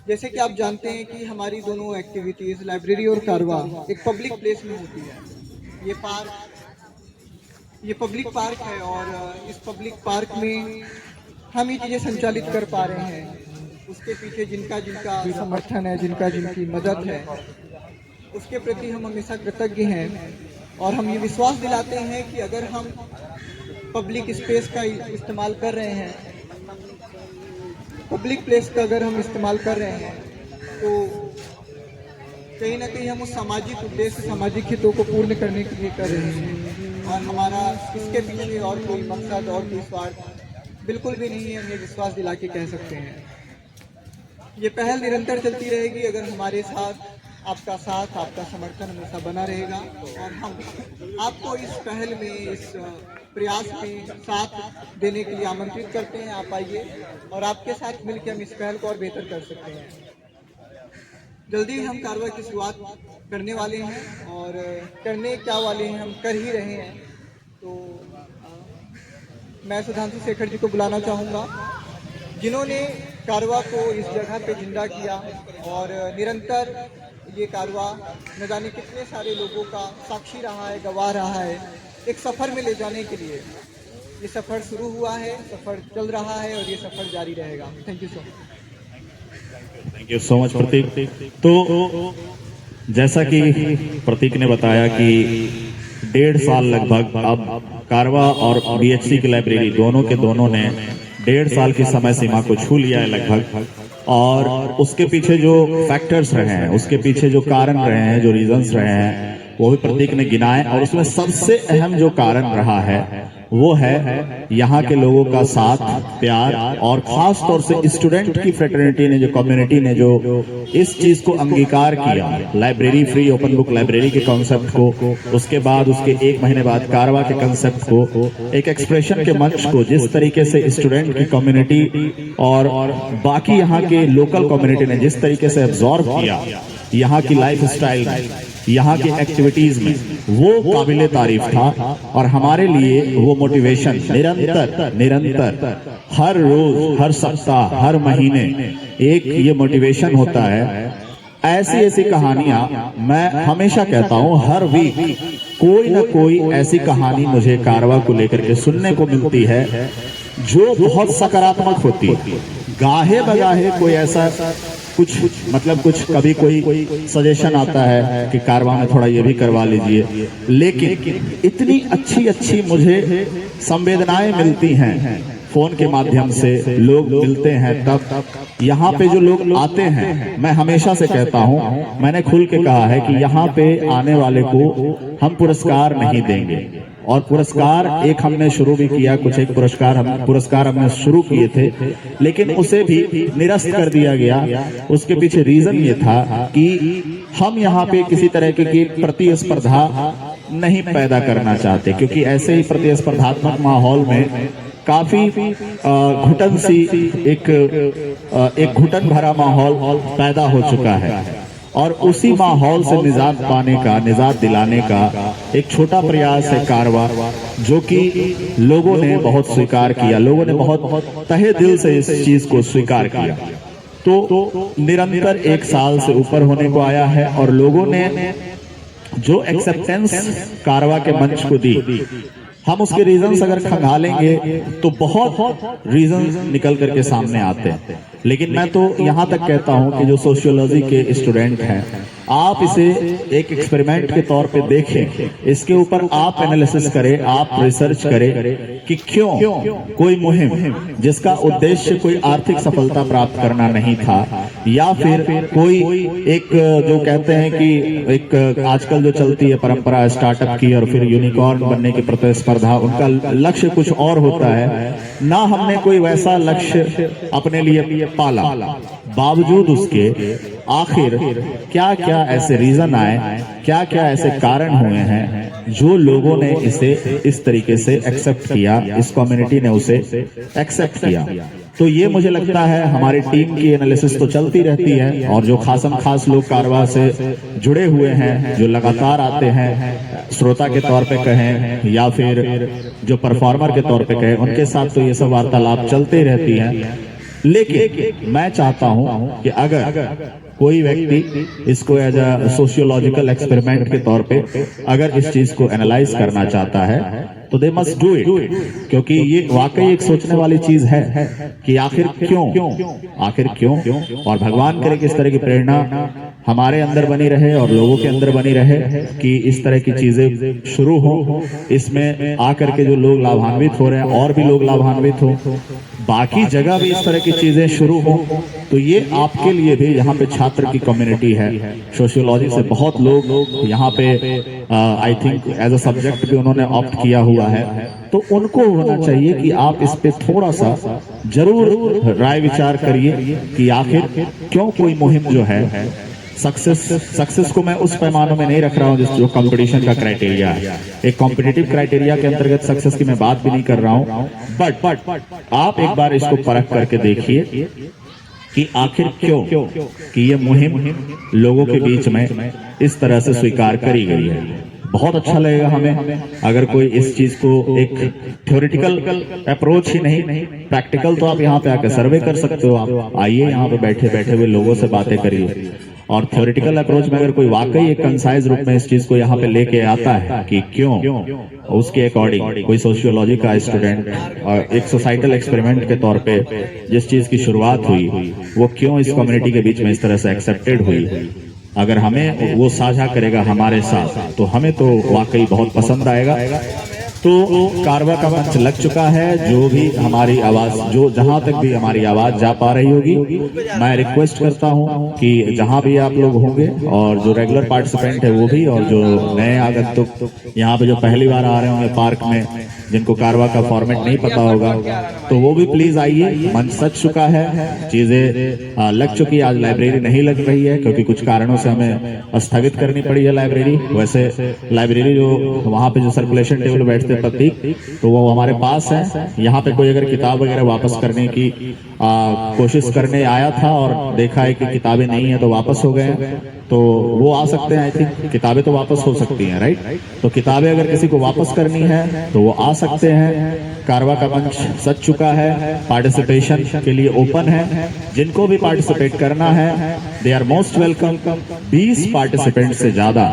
जैसे कि आप जानते हैं कि हमारी दोनों एक्टिविटीज़ लाइब्रेरी और कारवा एक पब्लिक प्लेस में होती है। ये पब्लिक पार्क है और इस पब्लिक पार्क में हम ये चीज़ें संचालित कर पा रहे हैं। उसके पीछे जिनका जिनका समर्थन है, जिनका जिनकी मदद है, उसके प्रति हम हमेशा कृतज्ञ हैं। और हम ये विश्वास दिलाते हैं कि अगर हम पब्लिक स्पेस का इस्तेमाल कर रहे हैं, पब्लिक प्लेस का अगर हम इस्तेमाल कर रहे हैं, तो कहीं ना कहीं हम उस सामाजिक उद्देश्य, सामाजिक हितों को पूर्ण करने के लिए कर रहे हैं। और हमारा इसके पीछे और कोई मकसद और कोई स्वार्थ बिल्कुल भी नहीं है, हम ये विश्वास दिला के कह सकते हैं। ये पहल निरंतर चलती रहेगी अगर हमारे साथ आपका साथ, आपका समर्थन हमेशा बना रहेगा। और हम आपको इस पहल में, इस प्रयास में साथ देने के लिए आमंत्रित करते हैं। आप आइए और आपके साथ मिलकर हम इस पहल को और बेहतर कर सकते हैं। जल्दी हम कार्रवाई की शुरुआत करने वाले हैं और करने क्या वाले हैं, हम कर ही रहे हैं। तो मैं सुधांशु शेखर जी को बुलाना चाहूँगा, जिन्होंने कारवा को इस जगह पे जिंदा किया और निरंतर ये कारवा न जाने कितने सारे लोगों का साक्षी रहा है, गवाह रहा है, एक सफ़र में ले जाने के लिए। ये सफ़र शुरू हुआ है, सफ़र चल रहा है और ये सफ़र जारी रहेगा। Thank you so much. Thank you so much Prateek. तो जैसा कि प्रतीक ने बताया कि 1.5 साल लगभग अब कारवा और बीएचसी की लाइब्रेरी दोनों ने 1.5 साल की समय सीमा को छू लिया है लगभग। और उसके पीछे जो फैक्टर्स रहे हैं, उसके पीछे जो कारण रहे हैं, जो रीजंस रहे हैं, वो भी प्रतीक ने गिनाए। और उसमें सबसे अहम जो कारण रहा है वो है यहाँ के लोगों का साथ, प्यार और खास तौर से स्टूडेंट की फ्रेटर्निटी ने, जो कम्युनिटी ने जो इस चीज को अंगीकार किया, library free open book library के कॉन्सेप्ट को, उसके बाद उसके 1 महीने बाद कारवा के कॉन्सेप्ट को, एक एक्सप्रेशन के मंच को, जिस तरीके से स्टूडेंट की कम्युनिटी और बाकी यहाँ के लोकल कम्युनिटी ने जिस तरीके से एब्जॉर्ब किया यहाँ की लाइफ स्टाइल में, यहाँ की एक्टिविटीज में, वो काबिले तारीफ था। और हमारे लिए वो मोटिवेशन निरंतर हर रोज, हर सप्ताह, हर महीने एक ये मोटिवेशन होता है। ऐसी कहानियां मैं हमेशा कहता हूँ, हर वीक कोई ना कोई ऐसी कहानी मुझे कारवा को लेकर के सुनने को मिलती है जो बहुत सकारात्मक होती है। गाहे बगाहे कोई ऐसा कुछ कभी कोई सजेशन आता है कि कारवा में थोड़ा ये भी करवा लीजिए, लेकिन इतनी अच्छी मुझे संवेदनाएं मिलती हैं फोन के माध्यम से, लोग मिलते हैं तब यहाँ पे जो लोग आते हैं, मैं हमेशा से कहता हूँ, मैंने खुल के कहा है कि यहाँ पे आने वाले को हम पुरस्कार नहीं देंगे। और पुरस्कार एक हमने शुरू भी किया, कुछ एक पुरस्कार हमने शुरू किए थे, लेकिन उसे भी निरस्त कर दिया गया। उसके पीछे रीजन ये था कि हम यहाँ पे किसी तरह की प्रतिस्पर्धा नहीं पैदा करना चाहते, क्योंकि ऐसे ही प्रतिस्पर्धात्मक माहौल में काफी घुटन सी एक घुटन भरा माहौल पैदा हो चुका है। और उसी माहौल से निजात दिलाने का एक छोटा प्रयास है कारवा, जो कि लोगों ने बहुत स्वीकार किया, लोगों ने बहुत तहे दिल से इस चीज को स्वीकार किया। तो निरंतर 1 साल से ऊपर होने को आया है और लोगों ने जो एक्सेप्टेंस कारवा के मंच को दी, हम उसके रीजंस अगर खंगालेंगे तो बहुत रीजंस निकल करके सामने आते हैं। लेकिन मैं तो यहाँ तक कहता हूँ कि जो सोशियोलॉजी के स्टूडेंट हैं, आप इसे एक एक्सपेरिमेंट के तौर पे देखें, इसके ऊपर आप एनालिसिस करें, आप रिसर्च करें कि क्यों कोई मुहिम जिसका उद्देश्य कोई आर्थिक सफलता प्राप्त करना नहीं था, या फिर कोई एक जो कहते हैं कि एक आजकल जो चलती है परंपरा स्टार्टअप की और फिर यूनिकॉर्न बनने की प्रतिस्पर्धा, उनका लक्ष्य कुछ और होता है ना। हमने कोई वैसा लक्ष्य अपने लिए पाला, बावजूद उसके आखिर क्या क्या ऐसे रीजन आए, क्या क्या ऐसे कारण हुए हैं जो लोगों ने इसे इस तरीके से एक्सेप्ट किया, इस कम्युनिटी ने उसे एक्सेप्ट किया। तो ये मुझे लगता है हमारी टीम की एनालिसिस तो चलती रहती है, और जो खास लोग कारवा से जुड़े हुए हैं, जो लगातार आते हैं श्रोता के तौर पे कहें या फिर जो परफॉर्मर के तौर पे कहें, उनके साथ तो ये सब वार्तालाप चलते रहती हैं। लेकिन मैं चाहता हूं कि अगर कोई व्यक्ति इसको एज अ सोशियोलॉजिकल एक्सपेरिमेंट के तौर पे अगर इस चीज को एनालाइज करना चाहता है तो दे मस्ट डू इट, क्योंकि ये वाकई एक सोचने वाली चीज है कि आखिर क्यों और भगवान करे कि इस तरह की प्रेरणा हमारे अंदर बनी रहे और लोगों के अंदर बनी रहे कि इस तरह की चीजें शुरू हो, इसमें आकर के जो लोग लाभान्वित हो रहे हैं और भी लोग लाभान्वित हो, बाकी जगह भी इस तरह की चीजें शुरू हो। तो ये आपके लिए भी, यहाँ पे छात्र की कम्युनिटी है, सोशियोलॉजी से बहुत लोग यहाँ पे I think as a subject भी उन्होंने ऑप्ट किया हुआ है, तो उनको होना चाहिए कि आप इस पे थोड़ा सा जरूर राय विचार करिए कि आखिर क्यों कोई मुहिम जो है सक्सेस को मैं उस पैमानों में नहीं रख रहा हूं जो कंपटीशन का क्राइटेरिया है। एक कॉम्पिटिटिव क्राइटेरिया के अंतर्गत सक्सेस की मैं बात भी नहीं कर रहा हूं, बट आप एक बार इसको परख करके देखिए कि आखिर क्यों कि ये मुहिम लोगों के बीच में इस तरह से स्वीकार करी गई है। बहुत अच्छा लगेगा हमें अगर कोई इस चीज को एक थ्योरेटिकल अप्रोच ही नहीं, प्रैक्टिकल तो आप यहाँ पे आकर सर्वे कर सकते हो। आप आइए यहाँ पे बैठे हुए लोगों से बातें करिए, और थ्योरेटिकल अप्रोच में अगर कोई वाकई एक कंसाइज रूप में इस चीज को यहाँ पे लेके आता है कि क्यों, उसके अकॉर्डिंग कोई सोशियोलॉजी का स्टूडेंट और एक सोसाइटल एक्सपेरिमेंट के तौर पे जिस चीज की शुरुआत हुई वो क्यों इस कम्युनिटी के बीच में इस तरह से एक्सेप्टेड हुई, अगर हमें वो साझा करेगा हमारे साथ तो हमें तो वाकई बहुत पसंद आएगा। तो कारवा का मंच लग चुका है, जो भी हमारी आवाज, जो जहां तक भी हमारी आवाज जा पा रही होगी, मैं रिक्वेस्ट करता हूं कि जहां भी आप लोग होंगे और जो रेगुलर पार्टिसिपेंट है वो भी, और जो नए आगंतुक यहाँ पे जो पहली बार आ रहे होंगे पार्क में, जिनको कारवा का फॉर्मेट नहीं पता होगा, तो वो भी प्लीज आइए। मंच सज चुका है, चीजें लग चुकी है। आज लाइब्रेरी नहीं लग रही है क्योंकि कुछ कारणों से हमें स्थगित करनी पड़ी है लाइब्रेरी। वैसे लाइब्रेरी जो वहां पे जो सर्कुलेशन टेबल बैठते हैं प्रतीक, तो वो हमारे पास है। यहाँ पे कोई अगर किताब वगैरह वापस करने की कोशिश करने आया था और देखा है कि किताबें नहीं है तो वापस हो गए, तो वो आ सकते हैं। आई थिंक किताबें तो वापस हो सकती हैं, राइट? तो किताबें अगर किसी को वापस करनी है तो वो आ सकते हैं। कारवा का मंच सज चुका है, पार्टिसिपेशन के लिए ओपन है। जिनको भी पार्टिसिपेट करना है they are most welcome. 20 participant से ज्यादा,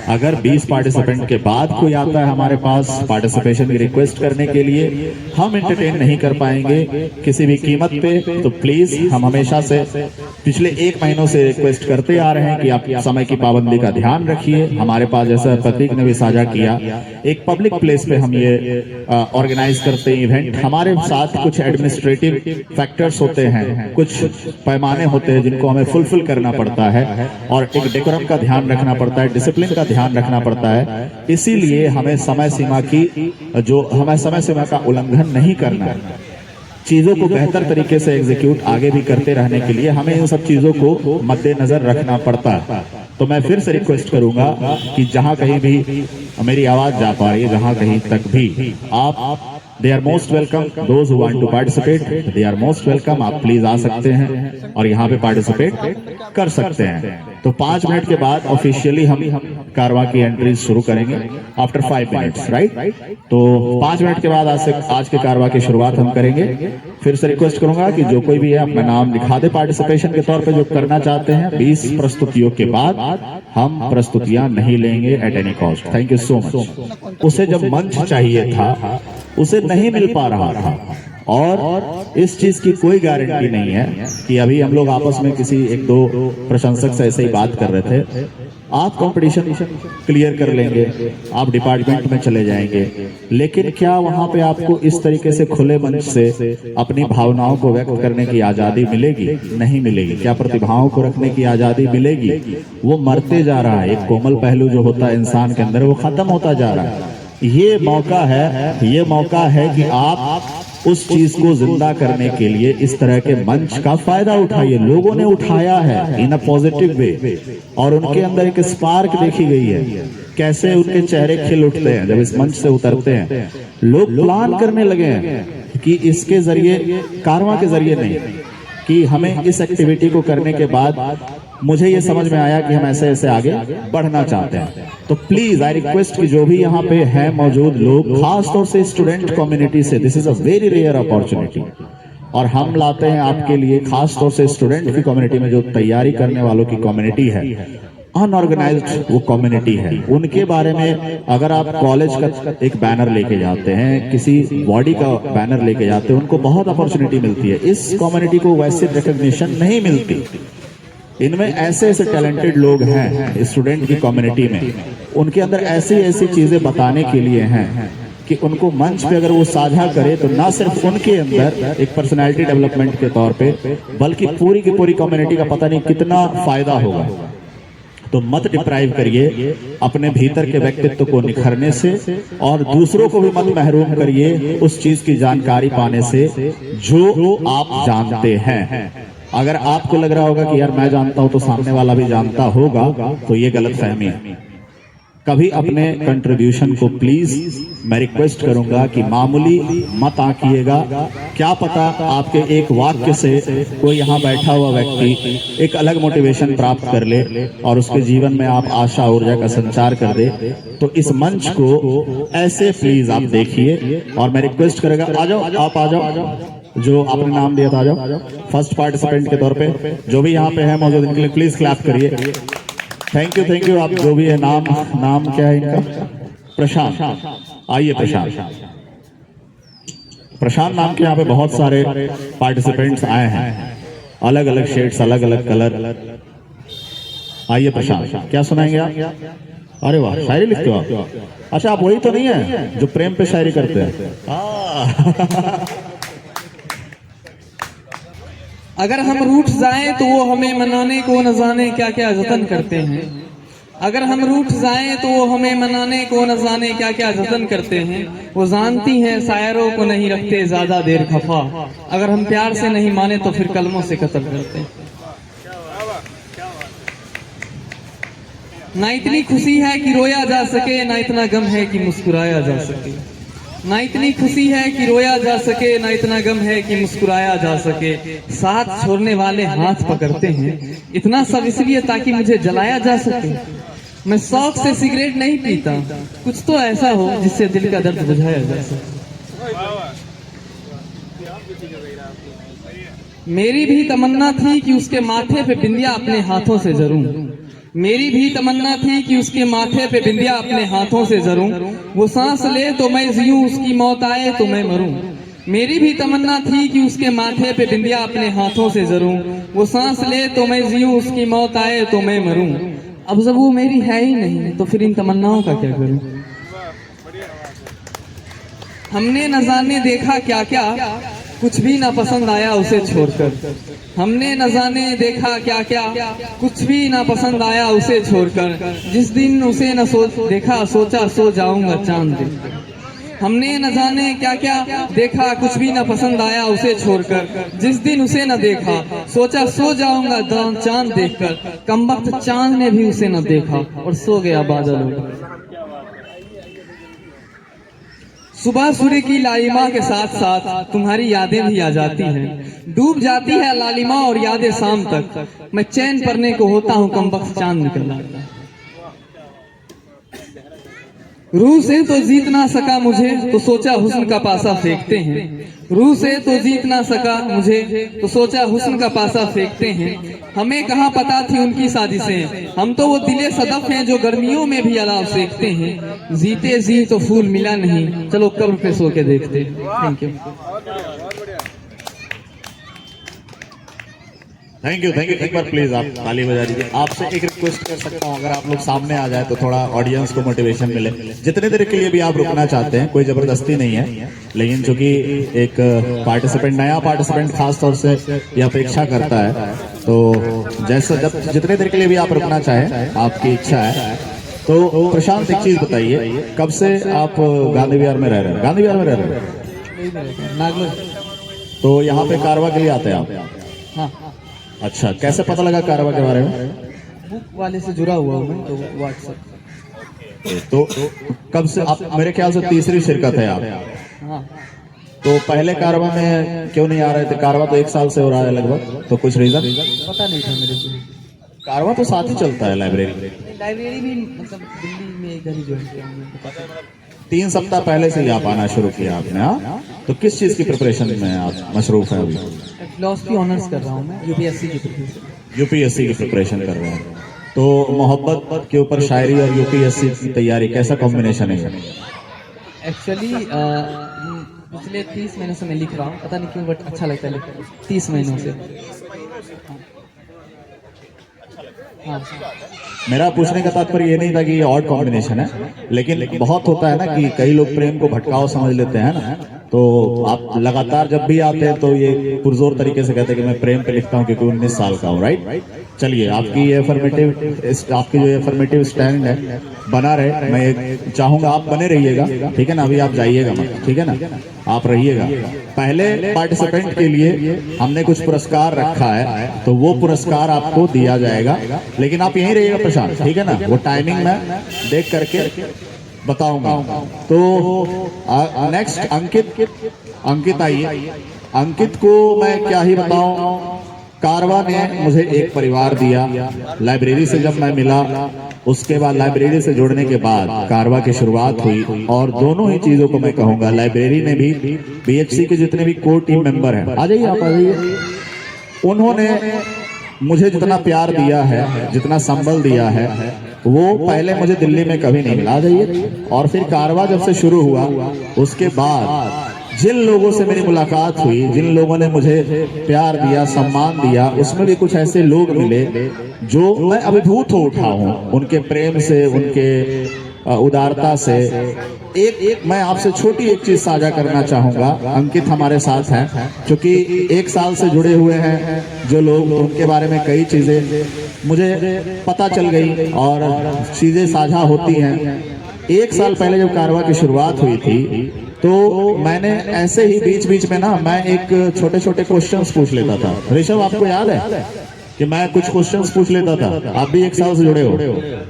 अगर 20 पार्टिसिपेंट के बाद कोई आता है हमारे पास पार्टिसिपेशन की रिक्वेस्ट करने के लिए, हम एंटरटेन नहीं कर पाएंगे किसी भी कीमत पे। तो प्लीज, हम हमेशा से पिछले 1 महीनों से रिक्वेस्ट करते आ रहे हैं कि आप समय की पाबंदी का ध्यान रखिए। हमारे पास, जैसा प्रतीक ने भी साझा किया, एक पब्लिक प्लेस पे हम ये ऑर्गेनाइज करते हैं इवेंट। हमारे साथ कुछ एडमिनिस्ट्रेटिव फैक्टर्स होते हैं, कुछ पैमाने होते हैं जिनको हमें फुलफिल करना पड़ता है, और एक डेकोरम का ध्यान रखना पड़ता है, डिसिप्लिन का ध्यान रखना पड़ता है। इसीलिए हमें समय सीमा का उल्लंघन नहीं करना है। चीजों को बेहतर तरीके से एग्जीक्यूट आगे भी करते रहने के लिए हमें इन सब चीजों को मद्देनजर रखना पड़ता है। तो मैं फिर से रिक्वेस्ट करूंगा कि जहां कहीं भी मेरी आवाज जा पा रही है, जहां कहीं तक भी आप, they are most welcome. Those who want to participate, they are most welcome. आप प्लीज आ सकते हैं और यहाँ पे पार्टिसिपेट कर सकते हैं। तो 5 मिनट के बाद ऑफिशियली हम कारवा की एंट्रीज शुरू करेंगे, आफ्टर 5 मिनट्स, राइट? तो 5 मिनट के बाद आज के कारवा की शुरुआत हम करेंगे। फिर से रिक्वेस्ट करूंगा कि जो कोई भी है अपना नाम लिखा दे पार्टिसिपेशन के तौर पे जो करना चाहते हैं। 20 प्रस्तुतियों के बाद हम प्रस्तुतियां नहीं लेंगे at any cost. Thank you so much. उसे जब मंच चाहिए था उसे नहीं मिल पा रहा था, और इस चीज की कोई गारंटी नहीं है कि अभी हम लोग आपस में किसी 1-2 प्रशंसक से ऐसे ही बात कर रहे थे, आप कंपटीशन क्लियर कर लेंगे, आप डिपार्टमेंट में चले जाएंगे, लेकिन क्या वहां पे आपको इस तरीके से खुले मंच से अपनी भावनाओं को व्यक्त करने की आजादी मिलेगी? नहीं मिलेगी। क्या प्रतिभाओं को रखने की आजादी मिलेगी? वो मरते जा रहा है। एक कोमल पहलू जो होता है इंसान के अंदर, वो खत्म होता जा रहा है। ये मौका है कि आप उस चीज को जिंदा करने के लिए इस तरह के मंच का फायदा उठाइए। लोगों ने उठाया है इन अ पॉजिटिव वे, और उनके अंदर एक स्पार्क देखी गई है। कैसे उनके चेहरे खिल उठते हैं जब इस मंच से उतरते हैं। लोग प्लान करने लगे हैं कि इसके जरिए, कारवां के जरिए नहीं, कि हमें इस एक्टिविटी को करने के बाद मुझे ये समझ में आया कि हम ऐसे ऐसे आगे बढ़ना चाहते हैं। तो प्लीज आई रिक्वेस्ट कि जो भी यहाँ पे है मौजूद लोग, खास तौर से स्टूडेंट कम्युनिटी से, this is a very rare opportunity और हम लाते हैं आपके लिए खास तौर से स्टूडेंट की कम्युनिटी में, जो तैयारी करने वालों की कम्युनिटी है, अनऑर्गेनाइज्ड वो कम्युनिटी है, उनके बारे में अगर आप कॉलेज का एक बैनर लेके जाते हैं, किसी बॉडी का बैनर लेके जाते हैं, उनको बहुत अपॉर्चुनिटी मिलती है। इस कम्युनिटी को वैसे रिकॉग्निशन नहीं मिलती। इनमें ऐसे ऐसे टैलेंटेड लोग हैं स्टूडेंट की कम्युनिटी में, उनके अंदर ऐसी ऐसी चीजें बताने के लिए हैं कि उनको मंच पे अगर वो साझा करे तो ना सिर्फ उनके अंदर एक पर्सनैलिटी डेवलपमेंट के तौर पे, बल्कि पूरी की पूरी कम्युनिटी का पता नहीं कितना फायदा होगा। तो मत डिप्राइव करिए अपने भीतर के व्यक्तित्व को निखरने से, और दूसरों को भी मत महरूम करिए उस चीज की जानकारी पाने से जो आप जानते हैं। अगर आपको लग रहा होगा कि यार मैं जानता हूं तो सामने वाला भी जानता होगा, तो ये गलतफहमी है। कभी अपने कंट्रीब्यूशन को प्लीज मैं रिक्वेस्ट करूंगा कि मामूली मत आंकिएगा। क्या पता आपके एक वाक्य से कोई यहाँ बैठा हुआ व्यक्ति एक अलग मोटिवेशन प्राप्त कर ले और उसके जीवन में आप आशा ऊर्जा का संचार कर दे। तो इस मंच को ऐसे प्लीज आप देखिए, और मैं रिक्वेस्ट करेगा आ जाओ, आप आ जाओ, जो आपने नाम दिया था आ जाओ फर्स्ट पार्टिसिपेंट के तौर पे। जो भी यहाँ पे है मौजूद, इनके लिए प्लीज क्लैप करिए। Thank you. आप जो भी है, नाम क्या है इनका? प्रशांत। आइए प्रशांत नाम के यहाँ पे बहुत सारे पार्टिसिपेंट्स आए हैं, अलग अलग शेड्स, अलग अलग कलर। आइए प्रशांत, क्या सुनाएंगे आप? अरे वाह, शायरी लिखते हो आप? अच्छा, आप वही तो नहीं है जो प्रेम पे शायरी करते हैं? अगर हम रूठ जाएं तो वो हमें मनाने को न जाने क्या क्या जतन करते हैं। अगर हम रूठ जाएं तो वो हमें मनाने को न जाने क्या क्या जतन करते हैं। वो जानती हैं शायरों को नहीं रखते ज्यादा देर खफा। अगर हम प्यार से नहीं माने तो फिर कलमों से कत्ल करते हैं। ना इतनी खुशी है कि रोया जा सके, ना इतना गम है कि मुस्कुराया जा सके। ना इतनी खुशी है कि रोया जा सके, ना इतना गम है कि मुस्कुराया जा सके। साथ छोड़ने वाले हाथ पकड़ते हैं, इतना सब इसलिए ताकि मुझे जलाया जा सके। मैं शौक से सिगरेट नहीं पीता, कुछ तो ऐसा हो जिससे दिल का दर्द बुझाया जा सके। मेरी भी तमन्ना थी कि उसके माथे पे बिंदिया अपने हाथों से जरूं। मेरी भी तमन्ना थी कि उसके माथे पे बिंदिया अपने हाथों से जरूं। वो सांस ले तो मैं जीऊं, उसकी मौत आए तो मैं मरूं। मेरी भी तमन्ना थी कि उसके माथे पे बिंदिया अपने हाथों से जरूं। वो सांस ले तो मैं जीऊं, उसकी मौत आए तो मैं मरूं। अब जब वो मेरी है ही नहीं तो फिर इन तमन्नाओं का क्या करूं। हमने न जाने देखा क्या क्या, कुछ भी ना पसंद आया उसे छोड़कर। हमने न जाने देखा क्या क्या, कुछ भी ना पसंद आया उसे छोड़कर। जिस दिन उसे न देखा सोचा सो जाऊंगा चांद देखकर। हमने न जाने क्या क्या देखा, कुछ भी ना पसंद आया उसे छोड़कर। जिस दिन उसे न देखा सोचा सो जाऊंगा चांद देखकर। कमबख्त चांद ने भी उसे न देखा और सो गया बादल उड़कर। सुबह सूर्य की लालिमा के साथ साथ तुम्हारी यादें भी आ जाती हैं। डूब जाती है लालिमा और यादें शाम तक। मैं चैन पढ़ने को होता हूँ कमबख्त चांद निकल आता। रूह से तो जीत ना सका मुझे तो सोचा हुस्न का पासा फेंकते हैं। रूह से तो जीत ना सका मुझे तो सोचा हुस्न का पासा फेंकते हैं। हमें कहाँ पता थी उनकी साजिशें, हम तो वो दिले सदफ हैं जो गर्मियों में भी अलाव सेकते हैं। जीते जी तो फूल मिला नहीं, चलो कब्र पे सो के देखते हैं। Thank you. Thank you. एक बार प्लीज आप ताली बजा दीजिए। आपसे एक रिक्वेस्ट कर सकता हूँ, अगर आप लोग सामने आ जाए तो थोड़ा ऑडियंस को मोटिवेशन मिले। जितने देर के लिए भी आप रुकना चाहते हैं, कोई जबरदस्ती नहीं है, लेकिन चूंकि एक पार्टिसिपेंट, नया पार्टिसिपेंट खास तौर से ये अपेक्षा करता है, तो जैसे जितने देर के लिए भी आप रुकना चाहें, आपकी इच्छा है। तो प्रशांत, एक चीज बताइए, कब से आप गांधी विहार में रह रहे हैं? गांधी विहार में रह रहे हैं नागलोई। तो यहाँ पे कारवा के लिए आते हैं आप? हाँ। अच्छा, कैसे पता लगा कारवा के बारे में? बुक वाले से जुड़ा हुआ हूँ मैं, तो व्हाट्सएप। तो कब से आप? मेरे ख्याल से तीसरी शिरकत है आप। हाँ। तो पहले कारवा में क्यों नहीं आ रहे थे? कारवा तो 1 साल से हो रहा है लगभग, तो कुछ रीजन? पता नहीं था मेरे को। कारवा तो साथ ही चलता है लाइब्रेरी भी मतलब दिल्ली में इधर ही ज्वाइन किया हमने। 3 सप्ताह पहले से ही आप आना शुरू किया आपने? हाँ, तो किस चीज़ की प्रिपरेशन में आप मशरूफ हैं अभी? फिलोसफी ऑनर्स कर रहा हूँ मैं, यूपीएससी की प्रिपरेशन। यूपीएससी की प्रिपरेशन कर रहे हैं, तो मोहब्बत के ऊपर शायरी और यूपीएससी की तैयारी, कैसा कॉम्बिनेशन है? एक्चुअली पिछले 30 महीनों से मैं लिख रहा हूँ, पता नहीं क्यों, बट अच्छा लगता है लिखना, 30 महीनों से। हाँ। मेरा पूछने का तात्पर्य ये नहीं था कि ये ऑड कॉम्बिनेशन है, लेकिन बहुत होता है ना कि कई लोग प्रेम को भटकाव समझ लेते हैं ना, तो आप लगातार जब भी आते हैं तो ये पुरजोर तरीके से कहते हैं कि मैं प्रेम पे लिखता हूँ क्योंकि 19 साल का हूँ, राइट? चलिए, आपकी ये आपकी जो एफर्मेटिव स्टैंड है बना रहे, मैं चाहूंगा आप बने रहिएगा, ठीक है ना? अभी आप जाइएगा मत, ठीक है ना? आप रहिएगा। पहले पार्टिसिपेंट के लिए हमने कुछ पुरस्कार रखा है, तो वो पुरस्कार आपको दिया जाएगा, लेकिन आप यहीं रहिएगा प्रशांत, ठीक है ना? वो टाइमिंग मैं देख करके बताऊंगा। तो नेक्स्ट अंकित आइए। अंकित को मैं क्या ही बताऊं, कारवा ने मुझे एक परिवार दिया। लाइब्रेरी से जब मैं मिला, उसके बाद लाइब्रेरी से जुड़ने के बाद कारवा की शुरुआत हुई, और दोनों ही चीजों को मैं कहूंगा, लाइब्रेरी ने भी, बीएचसी के जितने भी कोर टीम मेंबर हैं, आ जाइए आप, आ जाइए, उन्होंने मुझे जितना प्यार दिया है, जितना संबल दिया है, वो पहले मुझे दिल्ली में कभी नहीं मिला। आ जाइए। और फिर कारवा जब से शुरू हुआ, उसके बाद जिन लोगों से मेरी मुलाकात हुई, जिन लोगों ने मुझे प्यार दिया, सम्मान दिया, उसमें भी कुछ ऐसे लोग मिले जो मैं अभिभूत हो उठा हूँ उनके प्रेम से, उनके उदारता से। एक मैं आपसे छोटी एक चीज साझा करना चाहूंगा। अंकित हमारे साथ हैं, क्योंकि 1 साल से जुड़े हुए हैं जो लोग, उनके बारे में कई चीजें मुझे पता चल गई और चीजें साझा होती हैं। 1 साल पहले जब कारवा की शुरुआत हुई थी, तो मैंने ऐसे ही बीच बीच में ना, मैं एक छोटे छोटे क्वेश्चंस पूछ लेता था। ऋषभ, आपको याद है कि मैं कुछ क्वेश्चंस पूछ लेता था? आप भी 1 साल से जुड़े हो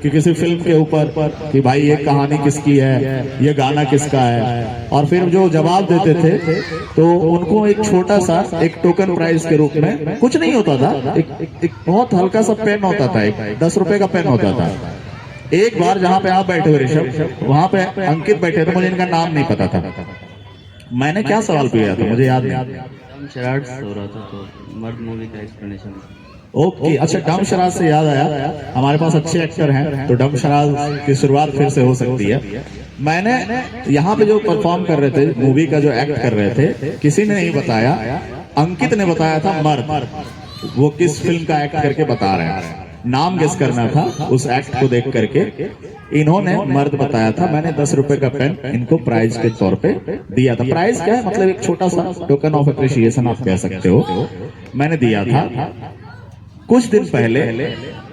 कि किसी फिल्म के ऊपर कि भाई ये कहानी किसकी है, ये गाना किसका है, और फिर जो जवाब देते थे तो उनको एक छोटा सा एक टोकन प्राइज के रूप में, कुछ नहीं होता था, एक बहुत हल्का सा पेन होता था, एक 10 रुपए का पेन होता था। एक बार जहां पे आप बैठे हो ऋषभ, वहां पे अंकित बैठे थे, मुझे इनका नाम नहीं पता था। मैंने क्या सवाल पूछा था मुझे याद नहीं। शरारत हो रहा था, तो मर्द मूवी का एक्सप्लेनेशन। ओके, अच्छा, डम शराज से याद आया, हमारे पास अच्छे एक्टर हैं, तो डम शराज की शुरुआत फिर से हो सकती है। मैंने यहाँ पे जो परफॉर्म कर रहे थे, मूवी का जो एक्ट कर रहे थे, किसी ने नहीं बताया, अंकित ने बताया था मर्द। वो किस फिल्म का एक्ट करके बता रहे हैं, नाम गेस करना था उस एक्ट को देख करके। इन्होंने मर्द बताया था, मैंने 10 रुपए का पेन इनको प्राइज के तौर पे दिया था। प्राइज क्या है, मतलब एक छोटा सा टोकन ऑफ अप्रिशिएशन आप कह सकते हो, मैंने दिया था। कुछ दिन पहले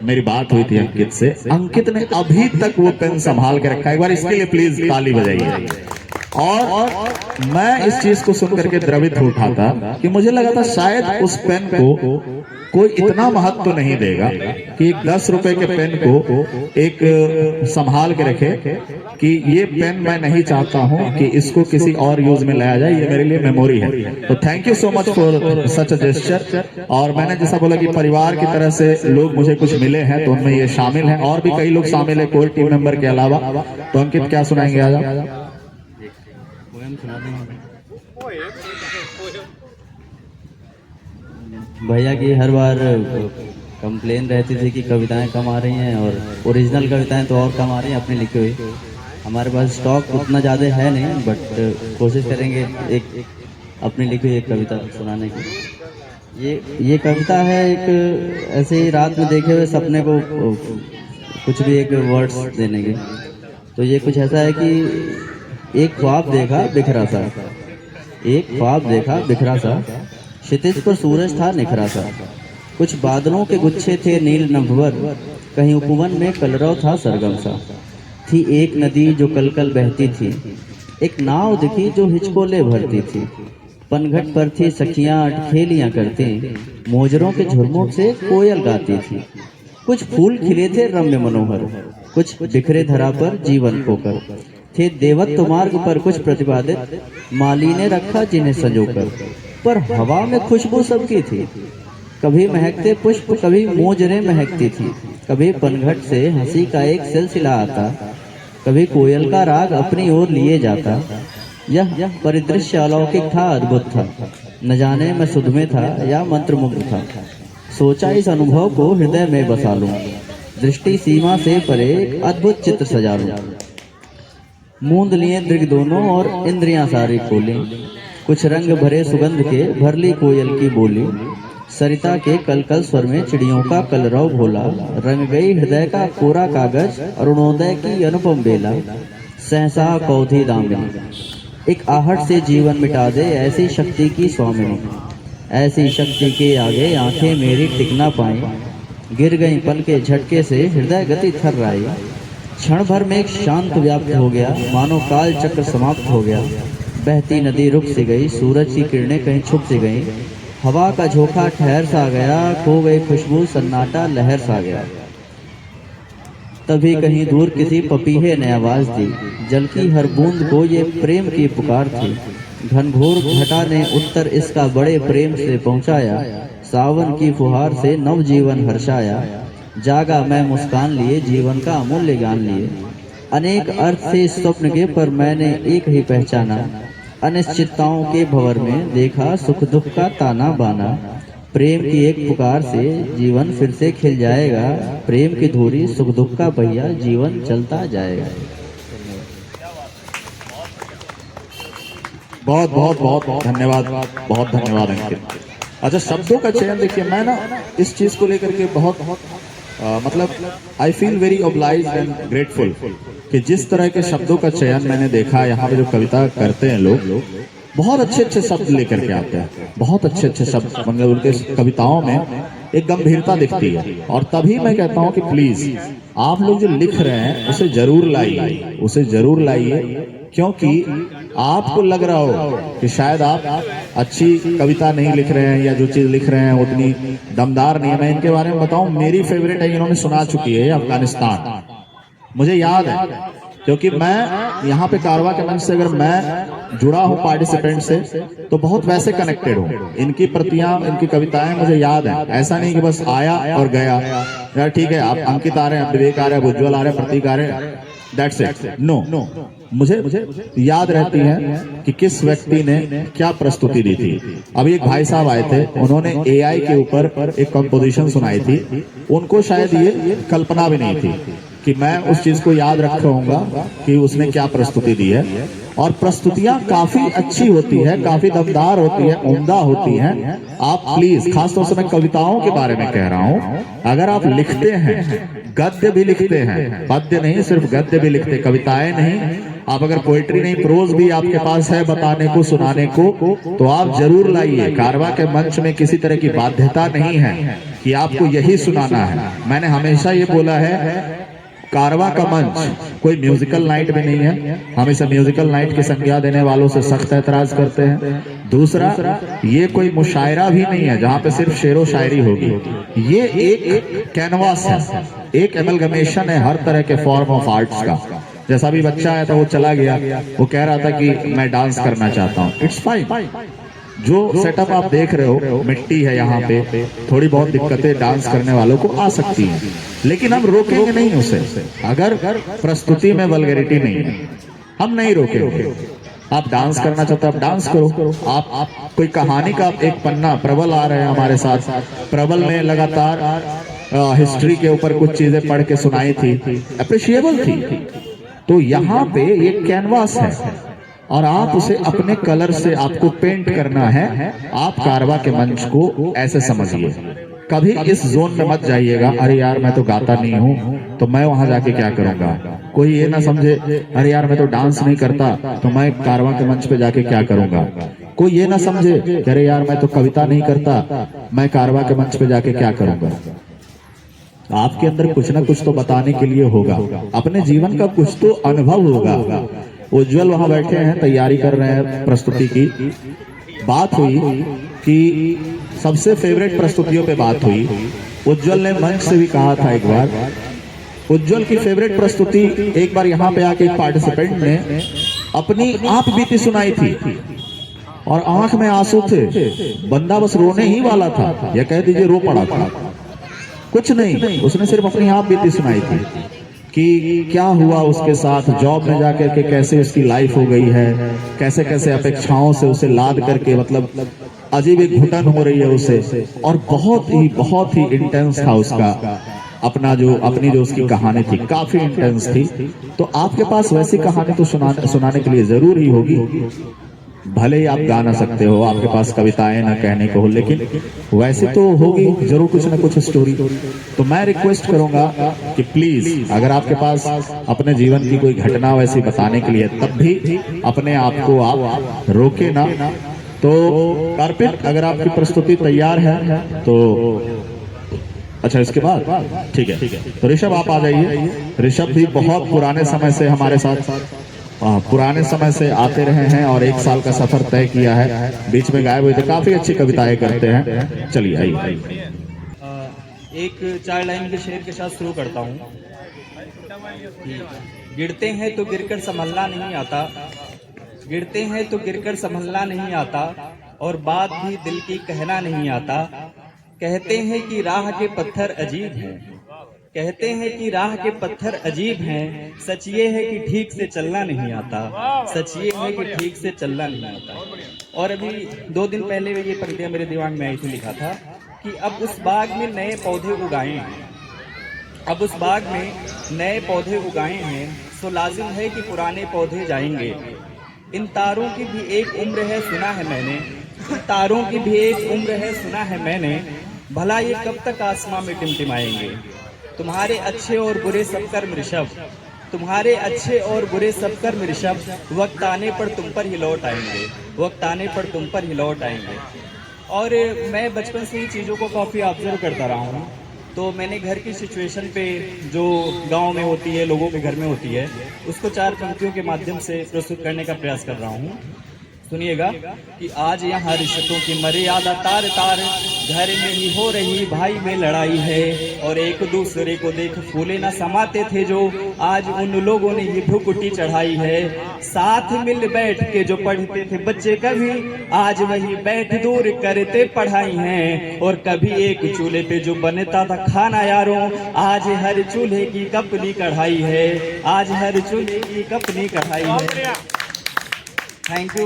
मेरी बात हुई थी अंकित से, अंकित ने अभी तक वो पेन संभाल के रखा है। एक बार इसके लिए प्लीज ताली बजाइए। और मैं इस चीज को सुन करके द्रवित हो उठा था कि मुझे लगा था शायद उस पेन को कोई इतना महत्व तो नहीं देगा कि 10 रुपए के पेन को एक संभाल के रखे कि ये पेन मैं नहीं चाहता हूं कि इसको किसी और यूज में लाया जाए, ये मेरे लिए मेमोरी है। तो thank you so much for such a gesture. और मैंने जैसा बोला कि परिवार की तरह से लोग मुझे कुछ मिले हैं, तो उनमें ये शामिल हैं, और भी कई लोग शामिल है कोर टीम मेंबर के अलावा। तो अंकित क्या सुनाएंगे आज आप? भैया की हर बार कंप्लेन रहती थी कि कविताएं कम आ रही हैं, और ओरिजिनल कविताएं तो और कम आ रही हैं अपनी लिखी हुई। हमारे पास स्टॉक उतना ज़्यादा है नहीं, बट कोशिश करेंगे एक अपनी लिखी हुई एक कविता सुनाने की। ये कविता है एक ऐसे ही रात में देखे हुए सपने को कुछ भी एक वर्ड्स देने के। तो ये कुछ ऐसा है कि एक ख्वाब देखा बिखरा सा, एक ख्वाब देखा बिखरा सा, क्षितिज पर सूरज था निखरा सा, कुछ बादलों के गुच्छे थे नील नभवर, कहीं उपवन में कलरव था सरगम सा। थी एक नदी जो कल कल बहती थी, एक नाव दिखी जो हिचकोले भरती थी, पनघट पर थी सखियां अटखेलियां करती, मोजरों के झुरमुट से कोयल गाती थी। कुछ फूल खिले थे रम्य मनोहर, कुछ बिखरे धरा पर जीवन खोकर, थे देवत्व मार्ग पर कुछ प्रतिपादित, माली ने रखा जिन्हें संजोकर। पर हवा में खुशबू सबकी थी, कभी महकते पुष्प कभी मोजरें महकती थी, कभी पनघट से हंसी का एक सिलसिला आता, कभी कोयल का राग अपनी ओर लिए जाता। यह परिदृश्य अलौकिक था, अद्भुत था। न जाने मैं सुध में था या मंत्रमुग्ध था। सोचा इस अनुभव को हृदय में बसा लूं, दृष्टि सीमा से परे एक अद्भुत चित्र सजा लूं। मूंद लिए दृग दोनों और इंद्रियां सारी खोली, कुछ रंग भरे सुगंध के भरली कोयल की बोली। सरिता के कलकल स्वर में चिड़ियों का कलरव भोला, रंग गई हृदय का कोरा कागज अरुणोदय की अनुपम बेला। सहसा कौधी दामिनी, एक आहट से जीवन मिटा दे ऐसी शक्ति की स्वामिनी। ऐसी शक्ति के आगे आंखें मेरी टिक ना पाई, गिर गई पल के झटके से हृदय गति थर्राई। क्षण भर में एक शांत व्याप्त हो गया, मानो काल चक्र समाप्त हो गया। बहती नदी रुक सी गई, सूरज की किरणें कहीं छुप सी गई। हवा का झोंका ठहर सा गया, खो गई खुशबू, सन्नाटा लहर सा गया। तभी कहीं दूर किसी पपीहे ने आवाज दी, जल की हर बूंद को ये प्रेम की पुकार थी। घनघोर घटा ने उत्तर इसका बड़े प्रेम से पहुंचाया, सावन की फुहार से नव जीवन हर्षाया। जागा मैं मुस्कान लिए, जीवन का अमूल्य ज्ञान लिए। अनेक अर्थ से इस स्वप्न के पर मैंने एक ही पहचाना। अनिश्चितताओं के भंवर में देखा सुख दुख का ताना बाना। प्रेम की एक पुकार से जीवन फिर से खिल जाएगा। प्रेम की धूरी सुख दुख का पहिया, जीवन चलता जाएगा। बहुत बहुत बहुत धन्यवाद, बहुत धन्यवाद अंकित। अच्छा, शब्दों का चयन देखिए, मैं ना इस चीज को लेकर के बहुत मतलब I feel very obliged and grateful कि जिस तरह के शब्दों का चयन मैंने देखा यहाँ पे जो कविता करते हैं लोग, बहुत अच्छे अच्छे शब्द लेकर के आते हैं, बहुत अच्छे अच्छे शब्द, मतलब उनके कविताओं में एक गंभीरता दिखती है। और तभी मैं कहता हूँ कि प्लीज आप लोग जो लिख रहे हैं उसे जरूर लाइए, उसे जरूर लाइए, क्योंकि आपको लग रहा हो कि शायद आप अच्छी कविता नहीं लिख रहे हैं या जो चीज लिख रहे हैं उतनी दमदार नहीं है। मैं इनके बारे में बताऊं, मेरी फेवरेट है, इन्होंने सुना चुकी है, अफगानिस्तान। मुझे याद है क्योंकि मैं यहाँ पे कारवा के मंच से अगर मैं जुड़ा हूँ पार्टिसिपेंट से तो बहुत वैसे कनेक्टेड हूँ। इनकी प्रतियां, इनकी कविताएं मुझे याद है। ऐसा नहीं कि बस आया और गया, यार ठीक है आप अंकित आ रहे हैं, विवेक आ रहे हैं, उज्ज्वल आ रहे हैं, प्रतीक आ रहे हैं, दैट्स इट। नो, मुझे याद रहती है कि किस व्यक्ति ने क्या प्रस्तुति दी थी। अभी एक भाई साहब आए थे, उन्होंने एआई के ऊपर एक कंपोजिशन सुनाई थी। उनको शायद ये कल्पना भी नहीं थी कि मैं उस चीज को याद रखूंगा कि उसने क्या प्रस्तुति दी है। और प्रस्तुतियां काफी अच्छी होती है, काफी दमदार होती है, उम्दा होती हैं। आप प्लीज, खासतौर से मैं कविताओं के बारे में कह रहा हूं, अगर आप लिखते हैं, गद्य भी लिखते हैं, पद्य नहीं सिर्फ गद्य भी लिखते, कविताएं नहीं, आप अगर पोएट्री नहीं प्रोज भी आपके पास है बताने को, सुनाने को, तो आप जरूर लाइए। कारवा के मंच में किसी तरह की बाध्यता नहीं है कि आपको यही सुनाना है। मैंने हमेशा ये बोला है, कारवा का मंच कोई म्यूजिकल नाइट भी नहीं है। हम इसे म्यूजिकल नाइट की संज्ञा देने वालों से सख्त ऐतराज करते हैं। दूसरा, ये कोई मुशायरा भी नहीं है जहाँ पे सिर्फ शेरो शायरी होगी। ये एक कैनवास है, एक एमलगमेशन है हर तरह के फॉर्म ऑफ आर्ट्स का। जैसा भी बच्चा आया था वो चला गया, वो कह रहा था कि मैं डांस करना चाहता हूँ, इट्स फाइन। जो सेटअप आप देख रहे हो, मिट्टी है यहाँ पे, थोड़ी बहुत दिक्कतें डांस करने वालों को आ सकती हैं, लेकिन हम रोकेंगे नहीं उसे। अगर प्रस्तुति में वल्गैरिटी नहीं है, हम नहीं रोकेंगे। आप डांस करना चाहते हो, आप डांस करो। आप कोई कहानी का एक पन्ना, प्रबल आ रहे हैं हमारे साथ, प्रबल ने लगातार हिस्ट्री के ऊपर कुछ चीजें पढ़ के सुनाई थी, अप्रिशिएबल थी। तो यहाँ पे ये कैनवास है और आप उसे अपने कलर से आपको पेंट करना है। आप कारवा के मंच को ऐसे समझिए, कभी इस जोन में मत जाइएगा, अरे यार मैं तो गाता नहीं हूँ तो मैं वहां जाके क्या करूंगा। कोई ये ना समझे, अरे यार मैं तो डांस नहीं करता तो मैं कारवा के मंच पे जाके क्या करूंगा। कोई ये ना समझे कि अरे यार मैं तो कविता नहीं करता, मैं कारवा के मंच पे जाके क्या करूंगा। आपके अंदर कुछ ना कुछ तो बताने के लिए होगा, अपने जीवन का कुछ तो अनुभव होगा। उज्ज्वल वहां बैठे हैं, तैयारी कर रहे हैं प्रस्तुति की। बात हुई कि सबसे फेवरेट प्रस्तुतियों पे बात हुई। उज्ज्वल ने मंच से भी कहा था एक बार, उज्ज्वल की फेवरेट प्रस्तुति एक बार यहाँ पे आके एक पार्टिसिपेंट ने अपनी आप बीती सुनाई थी और आंख में आंसू थे, बंदा बस रोने ही वाला था, या कह दीजिए रो पड़ा था। कुछ नहीं, उसने सिर्फ अपनी आप बीती सुनाई थी। कि क्या हुआ उसके साथ, जॉब में जाकर के कैसे उसकी लाइफ हो गई है, कैसे कैसे अपेक्षाओं से उसे लाद करके मतलब अजीब एक घुटन हो रही है उसे, और बहुत ही इंटेंस था उसका अपनी जो उसकी कहानी थी, काफी इंटेंस थी। तो आपके पास वैसी कहानी तो सुनाने के लिए जरूर ही होगी। भले ही आप गा ना सकते हो, आपके पास कविताएं ना कहने को हो, लेकिन वैसे तो होगी जरूर कुछ ना कुछ स्टोरी। तो मैं रिक्वेस्ट करूंगा कि प्लीज अगर आपके पास अपने जीवन की कोई घटना वैसी बताने के लिए, तब भी अपने आप को आप रोके ना। तो कार्पित, अगर आपकी प्रस्तुति तैयार है तो अच्छा, इसके बाद ठीक है। तो ऋषभ आप आ जाइए। ऋषभ भी बहुत पुराने समय से हमारे साथ पुराने समय से आते रहे हैं और 1 साल का सफर तय किया है। बीच में गायब हुए थे, काफी अच्छी कविताएं करते हैं। चलिए आइए। एक 4 लाइन के शेर के साथ शुरू करता हूँ। गिरते हैं तो गिरकर संभलना नहीं आता, गिरते हैं तो गिरकर संभलना नहीं आता, और बात भी दिल की कहना नहीं आता। कहते हैं कि राह के पत्थर अजीब हैं, कहते हैं कि राह के पत्थर अजीब हैं, सच ये है कि ठीक से चलना नहीं आता, सच ये है कि ठीक से चलना नहीं आता। और अभी 2 दिन पहले ये पंक्तियां मेरे दिमाग में आई थी, लिखा था कि अब उस बाग में नए पौधे उगाए हैं, अब उस बाग में नए पौधे उगाए हैं, सो लाजिम है कि पुराने पौधे जाएंगे। इन तारों की भी एक उम्र है सुना है मैंने, तारों की भी एक उम्र है सुना है मैंने, भला ये कब तक आसमां में टिमटिमाएंगे। तुम्हारे अच्छे और बुरे सब कर्म ऋषभ, तुम्हारे अच्छे और बुरे सब कर्म ऋषभ, वक्त आने पर तुम पर ही लौट आएंगे, वक्त आने पर तुम पर ही लौट आएंगे। और मैं बचपन से ही चीज़ों को काफ़ी ऑब्जर्व करता रहा हूँ। तो मैंने घर की सिचुएशन पे जो गांव में होती है, लोगों के घर में होती है, उसको 4 पंक्तियों के माध्यम से प्रस्तुत करने का प्रयास कर रहा हूँ। सुनिएगा कि आज यहाँ रिश्तों की मर्यादा तार तार, घर में ही हो रही भाई में लड़ाई है, और एक दूसरे को देख फूले न समाते थे जो, आज उन लोगों ने ये भुकुटी चढ़ाई है। साथ मिल बैठ के जो पढ़ते थे बच्चे कभी, आज वही बैठ दूर करते पढ़ाई है। और कभी एक चूल्हे पे जो बनता था खाना यारों, आज हर चूल्हे की कपनी कढ़ाई है, आज हर चूल्हे की कपनी कढ़ाई है। Thank you.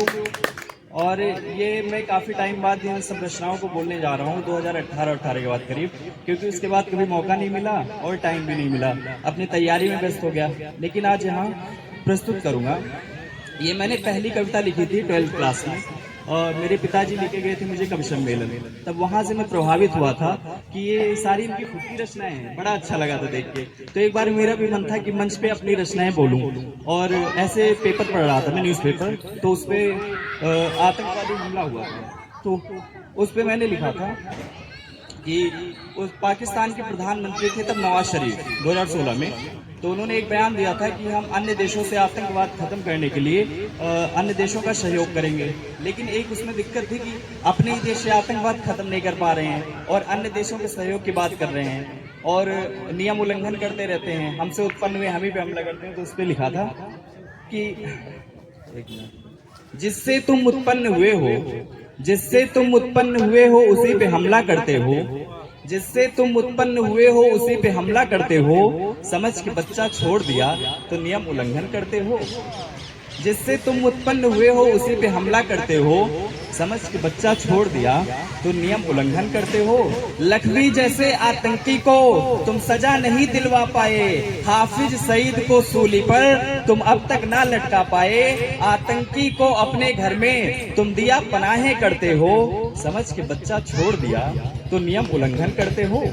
और ये मैं काफ़ी टाइम बाद इन सब रचनाओं को बोलने जा रहा हूँ, 2018 के बाद करीब, क्योंकि उसके बाद कभी मौका नहीं मिला और टाइम भी नहीं मिला, अपनी तैयारी में व्यस्त हो गया। लेकिन आज यहाँ प्रस्तुत करूँगा। ये मैंने पहली कविता लिखी थी 12th क्लास में, और मेरे पिताजी लेके गए थे मुझे कवि सम्मेलन, तब वहाँ से मैं प्रभावित हुआ था कि ये सारी इनकी खुद की रचनाएं हैं। बड़ा अच्छा लगा था देख के। तो एक बार मेरा भी मन था कि मंच पे अपनी रचनाएं बोलूं, और ऐसे पेपर पढ़ रहा था मैं, न्यूज़पेपर, तो उस पर आतंकवादी हमला हुआ था, तो उस पर मैंने लिखा था कि उस पाकिस्तान के प्रधानमंत्री थे तब नवाज शरीफ 2016 में, तो उन्होंने एक बयान दिया था कि हम अन्य देशों से आतंकवाद खत्म करने के लिए अन्य देशों का सहयोग करेंगे। लेकिन एक उसमें दिक्कत थी कि अपने ही देश से आतंकवाद खत्म नहीं कर पा रहे हैं और अन्य देशों के सहयोग की बात कर रहे हैं और नियम उल्लंघन करते रहते हैं, हमसे उत्पन्न हुए हम ही पे हमला करते हैं। तो उस पर लिखा था कि जिससे तुम उत्पन्न हुए हो, जिससे तुम उत्पन्न हुए हो उसी पे हमला करते हो, जिससे तुम उत्पन्न हुए हो उसी पे हमला करते हो, समझ के बच्चा छोड़ दिया तो नियम उल्लंघन करते हो। जिससे तुम उत्पन्न हुए हो उसी पे हमला करते हो, समझ के बच्चा छोड़ दिया तो नियम उल्लंघन करते हो। लखवी जैसे आतंकी को तुम सजा नहीं दिलवा पाए, हाफिज सईद को सूली पर तुम अब तक ना लटका पाए। आतंकी को अपने घर में तुम दिया पनाहे करते हो, समझ के बच्चा छोड़ दिया तो नियम उल्लंघन करते हो।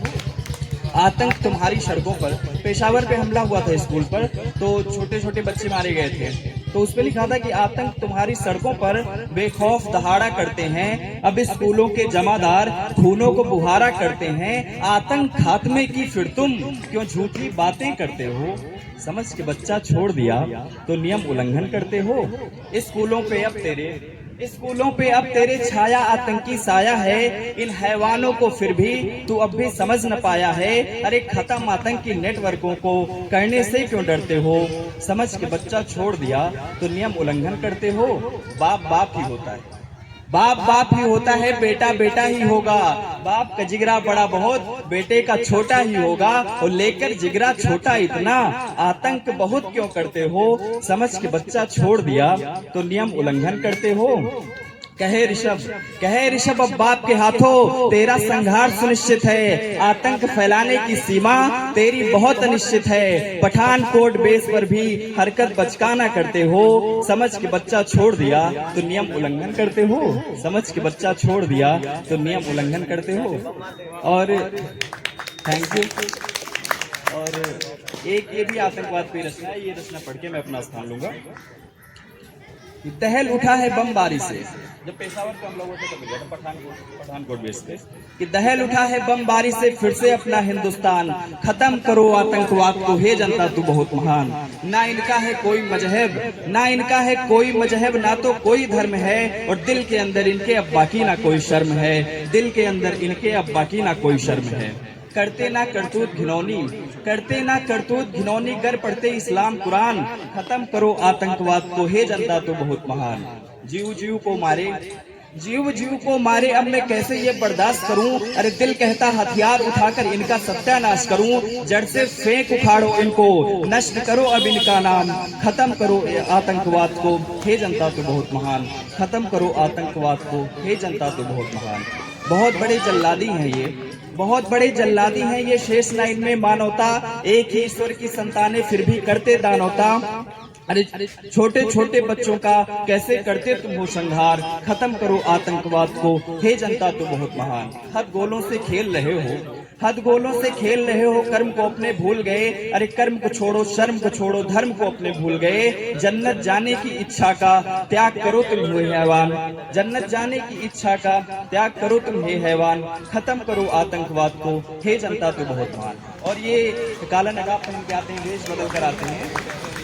आतंक तुम्हारी सड़कों पर, पेशावर पे हमला हुआ था स्कूल पर, तो छोटे छोटे बच्चे मारे गए थे, तो उस पे लिखा था कि आतंक तुम्हारी सड़कों पर बेखौफ दहाड़ा करते हैं, अब स्कूलों के जमादार खूनों को बुहारा करते हैं। आतंक खात्मे की फिर तुम क्यों झूठी बातें करते हो, समझ के बच्चा छोड़ दिया तो नियम उल्लंघन करते हो। स्कूलों पे अब तेरे छाया आतंकी साया है, इन हैवानों को फिर भी तू अब भी समझ न पाया है। अरे खत्म आतंकी नेटवर्कों को करने से क्यों डरते हो, समझ के बच्चा छोड़ दिया तो नियम उल्लंघन करते हो। बाप बाप ही होता है, बाप बाप ही होता है, बेटा बेटा ही होगा। बाप का जिगरा बड़ा बहुत, बेटे का छोटा ही होगा। और लेकर जिगरा छोटा इतना, आतंक बहुत क्यों करते हो? समझ के बच्चा छोड़ दिया तो नियम उल्लंघन करते हो। कहे ऋषभ अब बाप के हाथों तेरा संहार सुनिश्चित है। आतंक फैलाने की सीमा तेरी बहुत अनिश्चित है। पठानकोट बेस पर भी हरकत बचकाना करते हो। समझ के बच्चा छोड़ दिया तो नियम उल्लंघन करते हो। समझ के बच्चा छोड़ दिया तो नियम उल्लंघन करते हो। और थैंक यू। और एक ये भी आतंकवाद की रचना है, ये रचना पढ़ के मैं अपना स्थान लूंगा। दहल उठा है बमबारी से, जब पेशावर पे हम लोगों से मिल गया था पठानकोट बेस पे, कि दहल उठा है बमबारी से फिर से अपना हिंदुस्तान। खत्म करो आतंकवाद को, हे जनता तू बहुत महान। ना इनका है कोई मजहब, ना इनका है कोई मजहब, ना तो कोई धर्म है। और दिल के अंदर इनके अब बाकी ना कोई शर्म है। दिल के अंदर इनके अब बाकी ना कोई शर्म है। करते ना करतूत घिनौनी, करते ना करतूत घिनौनी, गर पढ़ते इस्लाम कुरान। खत्म करो आतंकवाद को, हे जनता तो बहुत महान। जीव जीव को मारे, जीव जीव को मारे, अब मैं कैसे ये बर्दाश्त करूं? अरे दिल कहता हथियार उठाकर इनका सत्यानाश करूं। जड़ से फेंक उखाड़ो इनको, नष्ट करो अब इनका नाम। खत्म करो आतंकवाद को, हे जनता तो बहुत महान। खत्म करो आतंकवाद को, हे जनता तो बहुत महान। बहुत बड़े जल्लादी हैं ये, बहुत बड़े जल्लादी हैं ये। शेष नाइन में मानवता, एक ही ईश्वर की संतानें फिर भी करते दानवता। अरे छोटे छोटे बच्चों का कैसे करते तुम हो संहार। खत्म करो आतंकवाद को, हे जनता तो बहुत महान। हद गोलों से खेल रहे हो, हद गोलों से खेल रहे हो। कर्म को अपने भूल गए, अरे कर्म को छोड़ो, शर्म को छोड़ो, धर्म को अपने भूल गए। जन्नत जाने की इच्छा का त्याग करो तुम हुए हैवान। जन्नत जाने की इच्छा का त्याग करो तुम हे हैवान। खत्म करो आतंकवाद को, हे जनता तो बहुत महान। और ये काला नकाब पहन के आते हैं, वेश बदल कर आते हैं,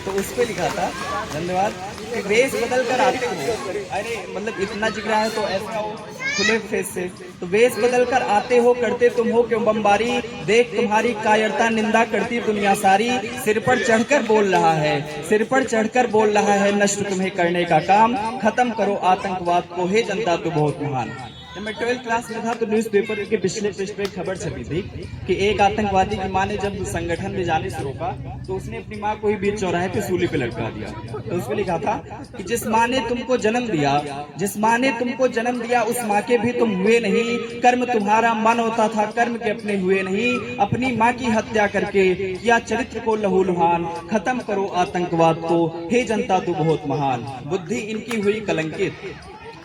तो उस पे लिखा था, धन्यवाद, कि वेश बदल कर आते हो। अरे मतलब इतना जिगरा है तो ऐसा हो खुले फेस से, तो वेश बदल कर आते हो, करते तुम हो क्यों बमबारी। देख तुम्हारी कायरता निंदा करती दुनिया सारी। सिर पर चढ़कर बोल रहा है, सिर पर चढ़कर बोल रहा है, नष्ट तुम्हें करने का काम। खत्म करो आतंकवाद को, हे जनता तो बहुत महान। जब मैं 12th क्लास में था तो न्यूज़पेपर के पिछले पृष्ठ पे खबर छपी थी कि एक आतंकवादी की मां ने जब संगठन में जाने से रोका तो उसने अपनी मां को ही बीच चौराहे पे सूली पे लटका दिया। तो उसमें लिखा था कि जिस मां ने तुमको जन्म दिया, जिस मां ने तुमको जन्म दिया, उस मां के भी तुम हुए नहीं। कर्म तुम्हारा मन होता था, कर्म के अपने हुए नहीं। अपनी मां की हत्या करके किया चरित्र को लहूलुहान। खत्म करो आतंकवाद को, हे जनता तो बहुत महान। बुद्धि इनकी हुई कलंकित,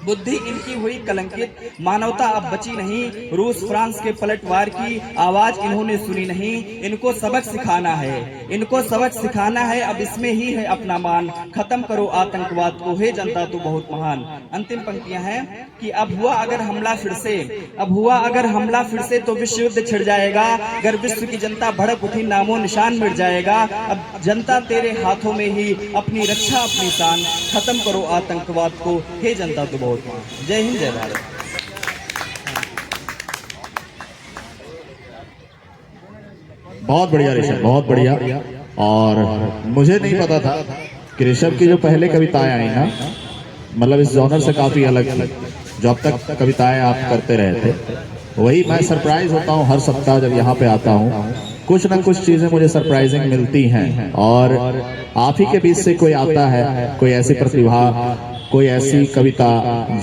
बुद्धि इनकी हुई कलंकित। मानवता अब बची नहीं, रूस फ्रांस के पलटवार की आवाज इन्होंने सुनी नहीं। इनको सबक सिखाना है, इनको सबक सिखाना है, अब इसमें ही है अपना मान। खत्म करो आतंकवाद को, हे जनता तो बहुत महान। अंतिम पंक्तियां हैं कि अब हुआ अगर हमला फिर से, अब हुआ अगर हमला फिर से तो विश्व युद्ध छिड़ जाएगा। अगर विश्व की जनता भड़क उठी नामो निशान मिट जाएगा। अब जनता तेरे हाथों में ही अपनी रक्षा, अपनी शान। खत्म करो आतंकवाद को, हे जनता तो बहुत। जय हिंद, जय भारत। बहुत बढ़िया ऋषभ, बहुत बढ़िया। और मुझे नहीं पता था कि ऋषभ की जो पहले कविताएं आई ना, मतलब इस जॉनर से काफी अलग थी जो अब तक कविताएं आप करते रहे थे। वही मैं सरप्राइज होता हूँ हर सप्ताह जब यहाँ पे आता हूँ। कुछ ना कुछ चीजें मुझे सरप्राइजिंग मिलती हैं और आप ही के बीच से कोई आता है, कोई ऐसी प्रतिभा, कोई ऐसी कविता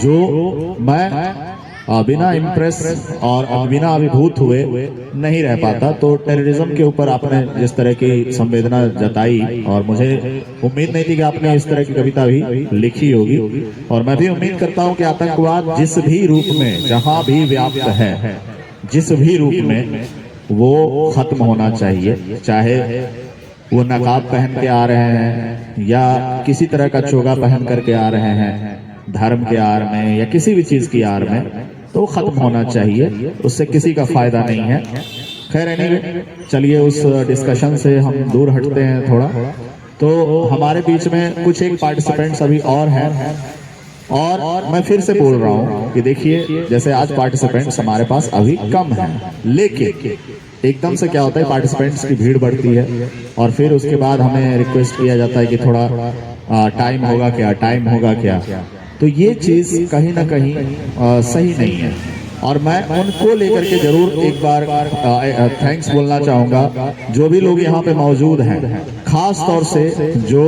जो मैं बिना इम्प्रेस और बिना अभिभूत हुए नहीं रह पाता। तो टेररिज्म के ऊपर आपने जिस तरह की संवेदना जताई, और मुझे उम्मीद नहीं थी कि आपने इस तरह की कविता भी लिखी होगी। और मैं भी उम्मीद करता हूं कि आतंकवाद जिस भी रूप में जहां भी व्याप्त है, जिस भी रूप में, वो खत्म होना चाहिए। चाहे वो नकाब पहन के आ रहे हैं या किसी तरह का चोगा पहन करके आ रहे हैं, धर्म के आड़ में या किसी भी चीज की आड़ में, तो खत्म होना चाहिए। उससे किसी का फायदा नहीं है। खैर एनीवे, चलिए उस डिस्कशन से हम दूर हटते हैं थोड़ा। तो हमारे बीच में कुछ एक पार्टिसिपेंट्स अभी और हैं, और मैं फिर से बोल रहा हूँ कि देखिए, जैसे आज पार्टिसिपेंट्स हमारे पास अभी कम हैं, लेकिन एकदम से क्या होता है, पार्टिसिपेंट्स की भीड़ बढ़ती है और फिर उसके बाद हमें रिक्वेस्ट किया जाता है कि थोड़ा टाइम होगा क्या, टाइम होगा क्या। तो ये चीज कहीं ना कहीं सही नहीं है। और मैं उनको लेकर के जरूर एक बार थैंक्स बोलना चाहूंगा, जो भी लोग यहाँ पे मौजूद हैं, खास तौर से जो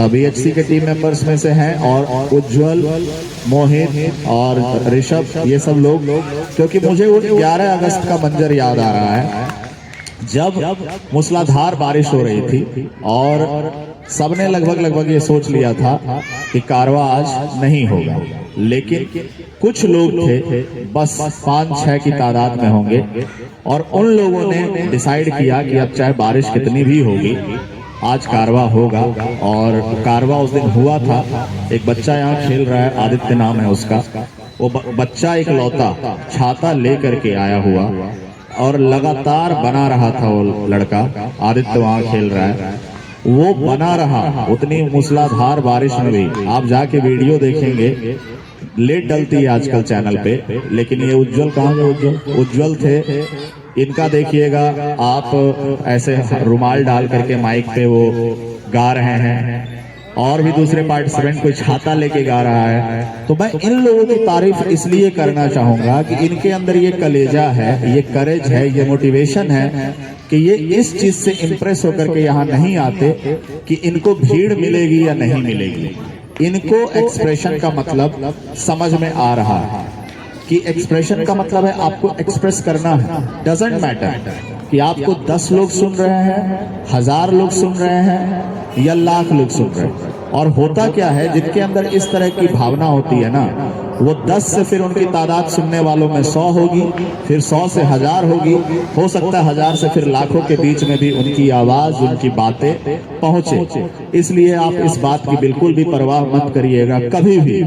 बीएचसी के टीम मेंबर्स में से हैं, और उज्जवल, मोहित और ऋषभ, ये सब लोग, क्योंकि मुझे वो 11 अगस्त का मंजर याद आ रहा है जब मूसलाधार बारिश हो रही थी और सबने लगभग ये सोच लिया था कि कारवा आज नहीं होगा, लेकिन कुछ लोग थे, बस 5-6 की तादाद में होंगे, और उन लोगों ने डिसाइड किया कि अब चाहे बारिश कितनी भी होगी आज कारवा होगा। और कारवा उस दिन हुआ था। एक बच्चा यहाँ खेल रहा है, आदित्य नाम है उसका, वो बच्चा एक लौता छाता लेकर के आया हुआ और लगातार बना रहा था। वो लड़का आदित्य वहां खेल रहा है, वो बना रहा उतनी मूसलाधार बारिश में भी। आप जाके वीडियो देखेंगे, लेट डलती है आजकल चैनल पे, लेकिन ये उज्जवल कहाँ गए? उज्जवल थे, इनका देखिएगा आप, ऐसे रुमाल डाल करके माइक पे वो गा रहे हैं, और भी दूसरे पार्टिसिपेंट कोई छाता लेके गा रहा है। तो मैं इन लोगों की तारीफ इसलिए करना चाहूंगा कि इनके अंदर ये कलेजा है, ये करेज है, ये मोटिवेशन है कि ये इस चीज से इम्प्रेस होकर के यहाँ नहीं आते कि इनको भीड़ मिलेगी या नहीं मिलेगी। इनको एक्सप्रेशन का मतलब समझ में आ रहा है कि एक्सप्रेशन का मतलब है आपको एक्सप्रेस करना है। डजंट मैटर कि आपको 10 लोग सुन रहे हैं, 1000 लोग सुन रहे हैं या लाख लोग सुन रहे हैं। और होता क्या है, जिनके अंदर इस तरह की भावना होती है ना, वो 10 से फिर उनकी तादाद सुनने वालों में 100 होगी, फिर 100 से 1000 होगी, हो सकता है 1000 से फिर लाखों के बीच में भी उनकी आवाज, उनकी बातें पहुंचे। इसलिए आप इस बात की बिल्कुल भी परवाह मत करिएगा कभी भी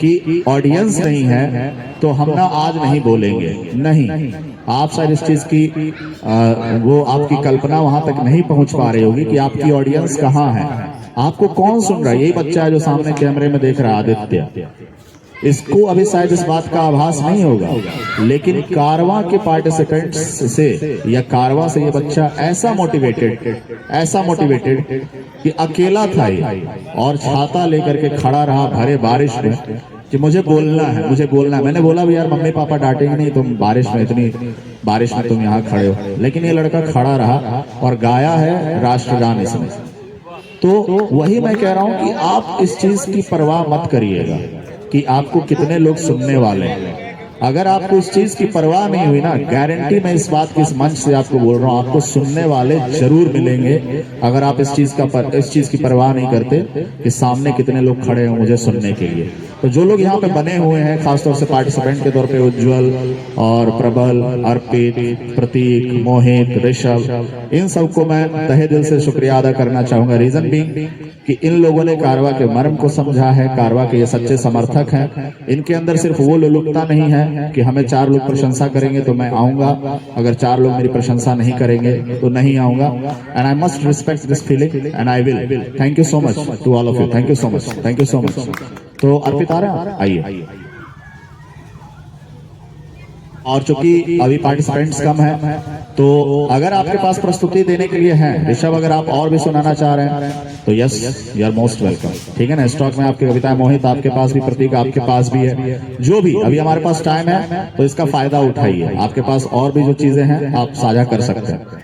कि ऑडियंस नहीं है तो हम ना आज नहीं बोलेंगे। नहीं, आप शायद इस चीज की वो आपकी कल्पना वहां तक नहीं पहुंच पा रही होगी कि आपकी ऑडियंस कहाँ है, आपको कौन सुन रहा है। यही बच्चा है जो सामने कैमरे में देख रहा है, आदित्य, इसको अभी शायद इस बात का आभास नहीं होगा, लेकिन कारवां के पार्टिसिपेंट्स से या कारवां से ये बच्चा ऐसा मोटिवेटेड कि अकेला था ये, और छाता लेकर के खड़ा रहा भरे बारिश में कि मुझे बोलना है। मैंने बोला भी यार मम्मी पापा डांटेंगे नहीं, तुम बारिश में, इतनी बारिश में तुम यहाँ खड़े हो, लेकिन ये लड़का खड़ा रहा और गाया है राष्ट्रगान इसमें। तो वही मैं कह रहा हूँ कि आप इस चीज की परवाह मत करिएगा कि आपको कितने लोग सुनने वाले हैं। अगर आपको इस चीज की परवाह नहीं हुई ना, गारंटी मैं इस बात की इस मंच से आपको बोल रहा हूँ, आपको सुनने वाले जरूर मिलेंगे। अगर आप इस चीज की परवाह नहीं करते कि सामने कितने लोग खड़े हैं मुझे सुनने के लिए। तो जो लोग यहाँ पे बने हुए हैं, खासतौर से पार्टिसिपेंट के तौर पे उज्जवल और प्रबल, अर्पित, प्रतीक, मोहित, ऋषभ, इन सबको मैं तहे दिल से शुक्रिया अदा करना चाहूंगा। रीजन बीइंग कि इन लोगों ने कारवा के मर्म को समझा है, कारवा के ये सच्चे समर्थक हैं। इनके अंदर सिर्फ वो लोलुपता नहीं है कि हमें 4 लोग प्रशंसा करेंगे तो मैं आऊंगा, अगर 4 लोग मेरी प्रशंसा नहीं करेंगे तो नहीं आऊंगा। And I must respect this feeling and I will. Thank you so much to all of you, thank you so much, thank you so much. तो अर्पित आ रहा है, आइए। और चूंकि अभी पार्टिसिपेंट्स कम हैं, तो अगर आपके पास प्रस्तुति देने के लिए है, ऋषभ अगर आप और भी सुनाना चाह रहे हैं तो yes, you are most welcome. ठीक है ना, स्टॉक में आपकी कविताएं, मोहित आपके पास भी, प्रतीक आपके पास भी है। जो भी अभी हमारे पास टाइम है तो इसका फायदा उठाइए। आपके पास और भी जो चीजें हैं आप साझा कर सकते हैं।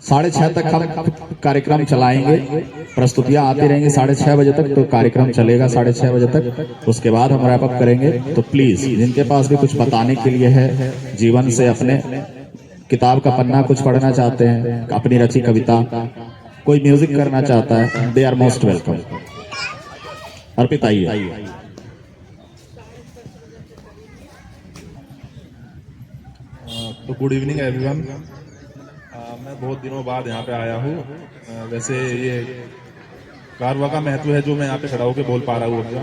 6:30 तक हम कार्यक्रम चलाएंगे, प्रस्तुतियां आती रहेंगी 6:30 बजे तक, तो कार्यक्रम चलेगा 6:30 बजे तक। उसके बाद हम रैप अप करेंगे। तो प्लीज जिनके पास भी कुछ बताने के लिए है जीवन से, अपने किताब का पन्ना कुछ पढ़ना चाहते हैं, अपनी रची कविता, कोई म्यूजिक करना चाहता है, दे आर मोस्ट वेलकम। अर्पित आइए। तो गुड इवनिंग एवरीवन। मैं बहुत दिनों बाद यहाँ पे आया हूँ। वैसे ये कारवा का महत्व है जो मैं यहाँ पे खड़ा होकर बोल पा रहा हूँ अपना,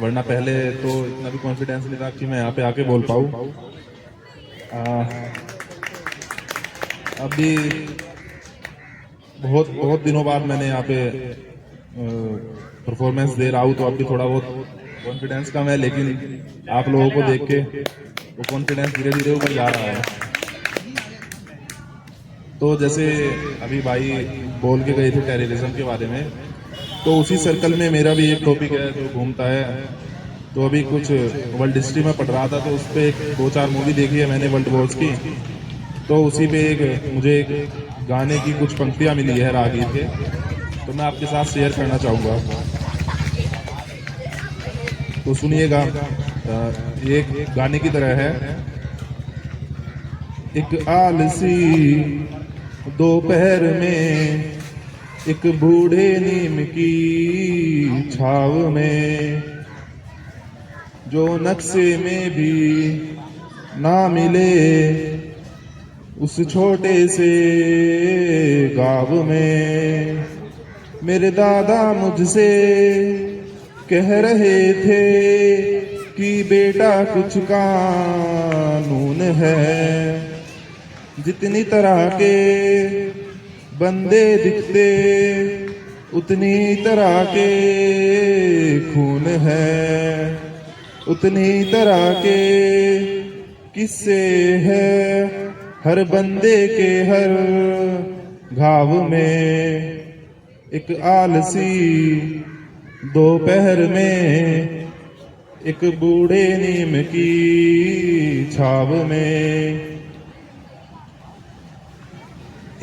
वरना पहले तो इतना भी कॉन्फिडेंस नहीं था कि मैं यहाँ पे आके बोल पाऊँ। अभी बहुत दिनों बाद मैंने यहाँ पे परफॉर्मेंस दे रहा हूँ, तो अभी थोड़ा बहुत कॉन्फिडेंस कम है, लेकिन आप लोगों को देख के वो कॉन्फिडेंस धीरे धीरे ऊपर जा रहा है। तो जैसे अभी भाई बोल के गए थे टेररिज्म के बारे में, तो उसी सर्कल में मेरा भी एक टॉपिक है जो घूमता है तो अभी कुछ वर्ल्ड हिस्ट्री में पढ़ रहा था, तो उस पर एक 2-4 मूवी देखी है मैंने वर्ल्ड वॉर्स की, तो उसी पे मुझे एक गाने की कुछ पंक्तियाँ मिली है रागीर के, तो मैं आपके साथ शेयर करना चाहूँगा। तो सुनिएगा, ये एक गाने की तरह है। एक आलसी दोपहर में, एक बूढ़े नीम की छाव में, जो नक्शे में भी ना मिले उस छोटे से गाँव में, मेरे दादा मुझसे कह रहे थे कि बेटा कुछ कानून है, जितनी तरह के बंदे दिखते उतनी तरह के खून है, उतनी तरह के किस्से है हर बंदे के हर घाव में। एक आलसी दोपहर में, एक बूढ़े नीम की छाव में,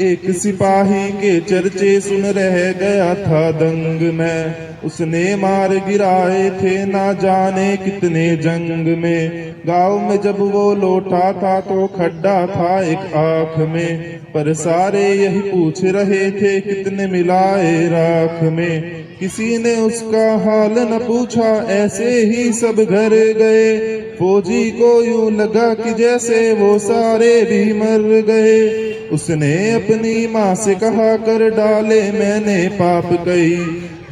एक सिपाही के चर्चे सुन रह गया था दंग में, उसने मार गिराए थे ना जाने कितने जंग में। गांव में जब वो लौटा था तो खड्डा था एक आंख में, पर सारे यही पूछ रहे थे कितने मिलाए राख में। किसी ने उसका हाल न पूछा, ऐसे ही सब घर गए। फौजी को यूं लगा कि जैसे वो सारे भी मर गए। उसने अपनी माँ से कहा, कर डाले मैंने पाप कई,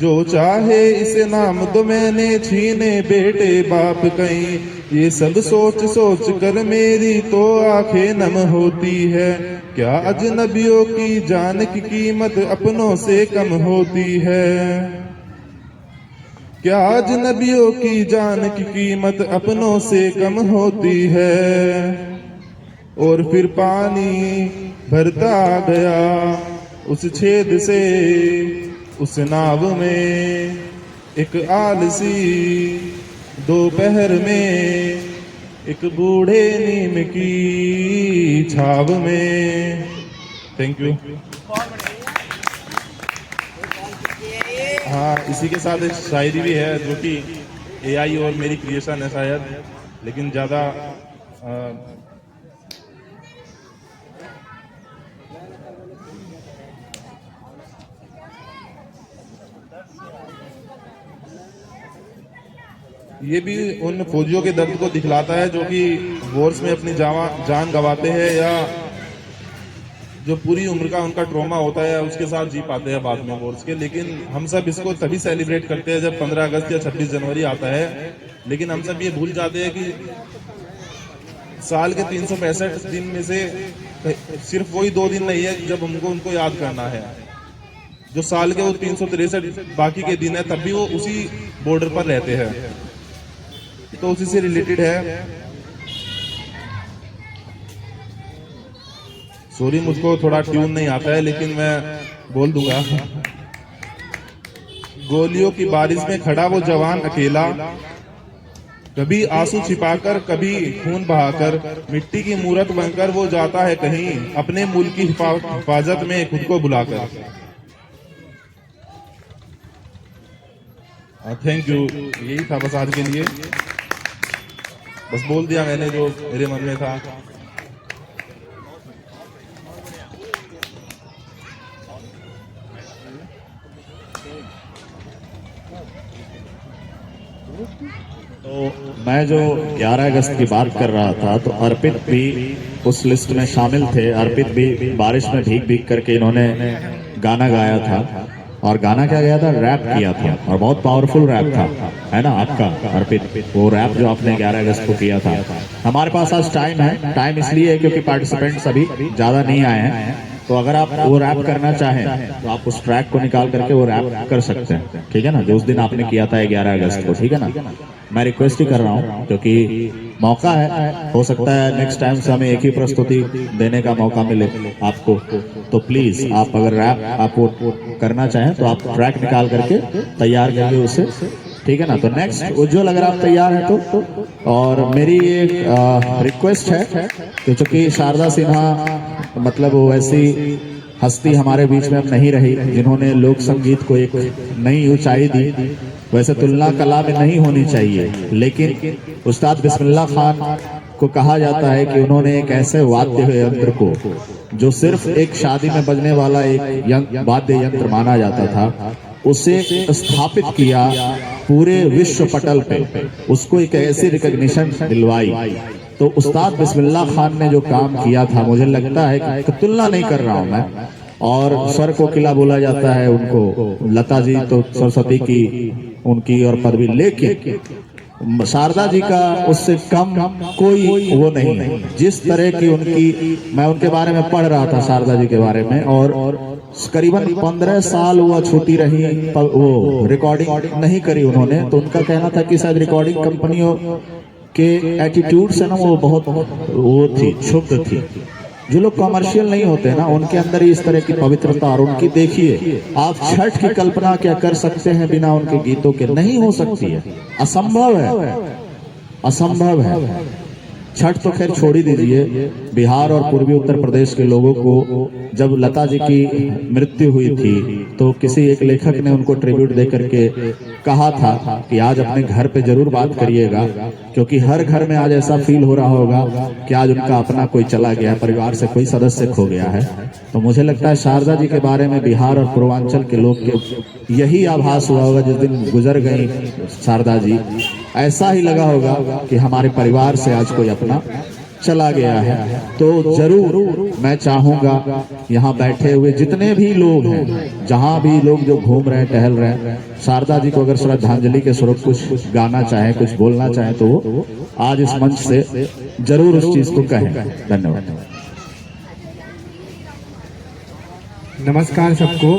जो चाहे इसे नाम दो मैंने छीने बेटे बाप कहीं। ये सब सोच सोच कर मेरी तो आंखें नम होती है, क्या अजनबियों की जान की कीमत अपनों से कम होती है। क्या अजनबियों की जान की कीमत अपनों से कम होती है। और फिर पानी भरता गया उस छेद से उस नाव में, एक आलसी दोपहर में, एक बूढ़े नीम की छाव में। Thank you. हाँ, इसी के साथ एक शायरी भी है जो कि एआई और मेरी क्रिएशन है शायद, लेकिन ज़्यादा ये भी उन फौजियों के दर्द को दिखलाता है जो कि वॉर्स में अपनी जान गंवाते हैं, या जो पूरी उम्र का उनका ट्रॉमा होता है उसके साथ जी पाते हैं बाद में वॉर्स के। लेकिन हम सब इसको तभी सेलिब्रेट करते हैं जब 15 अगस्त या 26 जनवरी आता है, लेकिन हम सब ये भूल जाते हैं कि साल के 365 दिन में से सिर्फ वही 2 दिन नहीं है जब हमको उनको याद करना है। जो साल के वो 363 बाकी के दिन है तब भी वो उसी बॉर्डर पर रहते हैं, तो उसी से रिलेटेड है। सॉरी, मुझको थोड़ा ट्यून नहीं आता है लेकिन मैं बोल दूंगा। गोलियों की बारिश में खड़ा वो जवान अकेला, कभी आंसू छिपाकर कभी खून बहाकर, मिट्टी की मूरत बनकर वो जाता है कहीं, अपने मुल्क की हिफाजत में खुद को बुलाकर। Thank you. यही था बस आज के लिए, बस बोल दिया मैंने जो मेरे मन में था। तो मैं जो 11 अगस्त की बात कर रहा था, तो अर्पित भी उस लिस्ट में शामिल थे। अर्पित भी बारिश में भीग भीग करके इन्होंने गाना गाया था, और गाना क्या गया था, रैप किया था, और बहुत पावरफुल रैप था, है ना आपका अर्पित, वो रैप जो आपने 11 अगस्त को किया था। हमारे पास आज टाइम है, टाइम इसलिए है क्योंकि पार्टिसिपेंट्स अभी ज़्यादा नहीं आए हैं, तो अगर आप वो रैप करना चाहें तो आप उस ट्रैक को निकाल करके वो रैप कर सकते हैं, ठीक है ना, जो उस दिन आपने किया था 11 अगस्त को, ठीक है ना। मैं रिक्वेस्ट ही कर रहा हूँ क्योंकि मौका है, हो सकता है नेक्स्ट टाइम से हमें एक ही प्रस्तुति देने का मौका मिले आपको, तो प्लीज आप अगर रैप आप वो करना चाहें तो आप ट्रैक निकाल करके तैयार करके उसे ठीक है ना। तो नेक्स्ट उज्जवल, अगर आप तैयार हैं तो। और मेरी एक रिक्वेस्ट है कि चूंकि शारदा सिन्हा मतलब वो ऐसी हस्ती हमारे बीच में अब नहीं रही जिन्होंने लोक संगीत को एक नई ऊंचाई दी, वैसे तुलना कला में नहीं होनी चाहिए, लेकिन उस्ताद बिस्मिल्लाह खान को कहा जाता है कि उन्होंने एक ऐसे वाद्य यंत्र को जो सिर्फ एक शादी में बजने वाला एक वाद्य यंत्र माना जाता था, उसे स्थापित किया पूरे विश्व पटल पे, उसको एक ऐसी रिकॉग्निशन दिलवाई। तो उस्ताद बिस्मिल्लाह खान ने जो काम किया था, मुझे लगता है कि तुलना नहीं कर रहा हूं मैं, और स्वर कोकिला बोला जाता है उनको, लता जी तो सरस्वती की उनकी और पदवी, लेकिन शारदा जी का उससे कम कोई वो नहीं है। जिस तरह की उनकी, मैं उनके बारे में पढ़ रहा था शारदा जी के बारे में, और करीबन 15 साल वो छूटी रही, वो रिकॉर्डिंग नहीं करी उन्होंने। तो उनका कहना था कि शायद रिकॉर्डिंग कंपनियों के एटीट्यूड से ना वो बहुत वो थी, क्षुब्ध थी। जो लोग कमर्शियल नहीं होते ना, उनके अंदर ही इस तरह की पवित्रता, और उनकी देखिए आप छठ की कल्पना क्या कर सकते हैं बिना उनके गीतों के, नहीं हो सकती है, असंभव है, असंभव है। छठ तो खैर छोड़ ही दीजिए, बिहार और पूर्वी उत्तर प्रदेश के लोगों को जब लता जी की मृत्यु हुई थी तो किसी एक लेखक ने उनको ट्रिब्यूट दे करके कहा था कि आज अपने घर पे जरूर बात करिएगा, क्योंकि हर घर में आज ऐसा फील हो रहा होगा कि आज उनका अपना कोई चला गया, परिवार से कोई सदस्य खो गया है। तो मुझे लगता है शारदा जी के बारे में बिहार और पूर्वांचल के लोग के यही आभास हुआ होगा जिस दिन गुजर गई शारदा जी, ऐसा ही लगा होगा कि हमारे परिवार से आज कोई अपना चला गया है। तो जरूर मैं चाहूंगा यहाँ बैठे हुए जितने भी लोग हैं, जहाँ भी लोग जो घूम रहे हैं, टहल रहे हैं, शारदा जी को अगर श्रद्धांजलि के स्वरूप कुछ गाना चाहे, कुछ बोलना चाहे, तो वो आज इस मंच से जरूर उस चीज को कहें। धन्यवाद। नमस्कार सबको।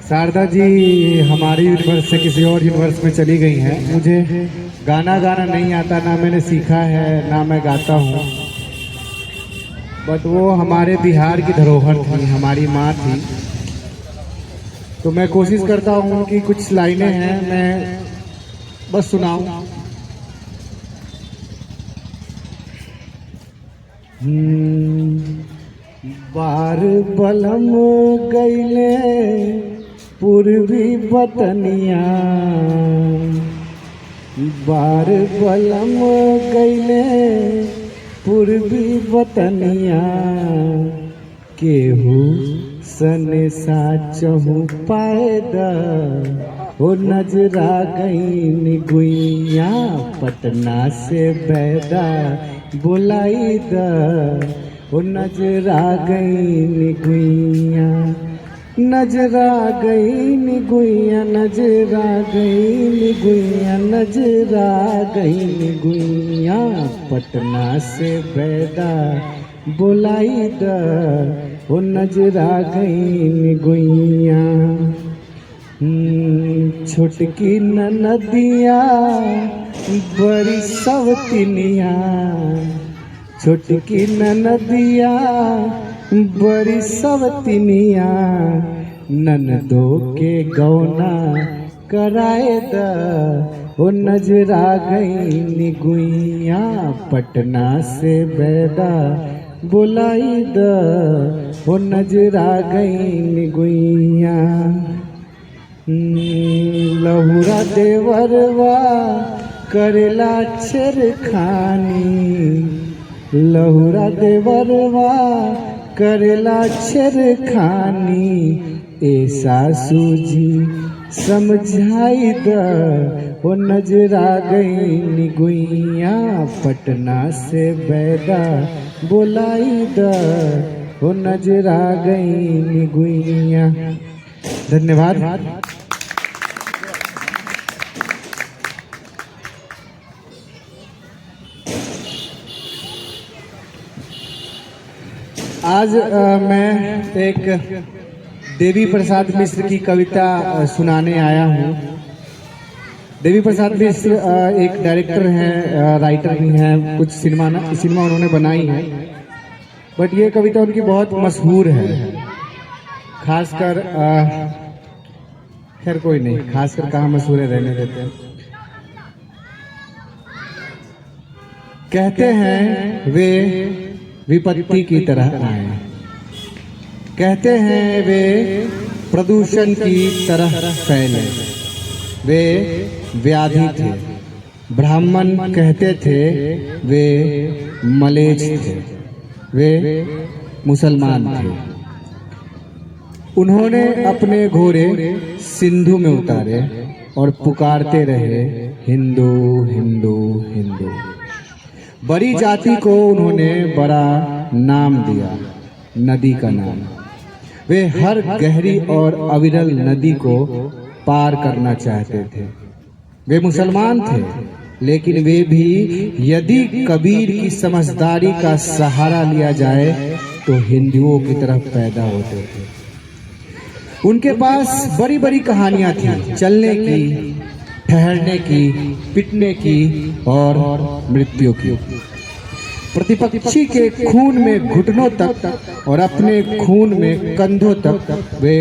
शारदा जी हमारी यूनिवर्स से किसी और यूनिवर्स में चली गई हैं। मुझे गाना नहीं आता, ना मैंने सीखा है, ना मैं गाता हूँ, बट वो हमारे बिहार की धरोहर थी, हमारी माँ थी। तो मैं कोशिश करता हूँ कि कुछ लाइनें हैं मैं बस सुनाऊँ। बार बलम गईले पूर्वी बतनिया, बार बलम गईले पूर्वी बतनिया, केहू सने साचहू पायदा हो नजरा गई निगुइया, पटना से बैदा बुलाई दा हो नजरा गई निगुइया, नजरा गई निगुइया, नजरा गई निगुइया, नजरा गई निगुइया, पटना से बैदा बुलाई दा हो नजरा गई निगुइया। छोटकी ननदिया बड़ी सवतिनिया, छोटकी ननदिया बड़ी सवतिनिया, ननदो के गौना कराए दा हो नजरा गई निगुइया, पटना से बैदा बुलाई दा हो नजरा गई निगुइया। लहुरा देवरवा करेला छेड़खानी, लहुरा देवरवा करेला छेड़खानी, ए सासू जी समझाई दा हो नजरा गई निगुइया, पटना से बैदा बुलाई दा हो नजरा गई निगुइया। धन्यवाद। आज मैं एक देवी प्रसाद मिश्र की कविता सुनाने आया हूँ। देवी प्रसाद मिश्र एक डायरेक्टर हैं, राइटर भी हैं, कुछ सिनेमा उन्होंने बनाई है, बट ये कविता उनकी बहुत मशहूर है। खासकर खैर कोई नहीं, खासकर कहाँ मशहूर रहने देते हैं। कहते हैं वे विपत्ति की तरह आए, कहते हैं वे प्रदूषण की तरह फैले, वे व्याधि थे। ब्राह्मण कहते थे वे मलेच्छ थे, वे मुसलमान थे। उन्होंने अपने घोड़े सिंधु में उतारे और पुकारते रहे हिंदू हिंदू हिंदू। बड़ी जाति को उन्होंने बड़ा नाम दिया, नदी का नाम। वे हर गहरी और अविरल नदी को पार करना चाहते थे। वे मुसलमान थे, लेकिन वे भी यदि कबीर की समझदारी का सहारा लिया जाए तो हिंदुओं की तरफ पैदा होते थे। उनके पास बड़ी बड़ी कहानियां थी, चलने की, ठहरने की, पिटने की और मृत्यु की। प्रतिपक्षी के खून में घुटनों तक और अपने खून में कंधों तक वे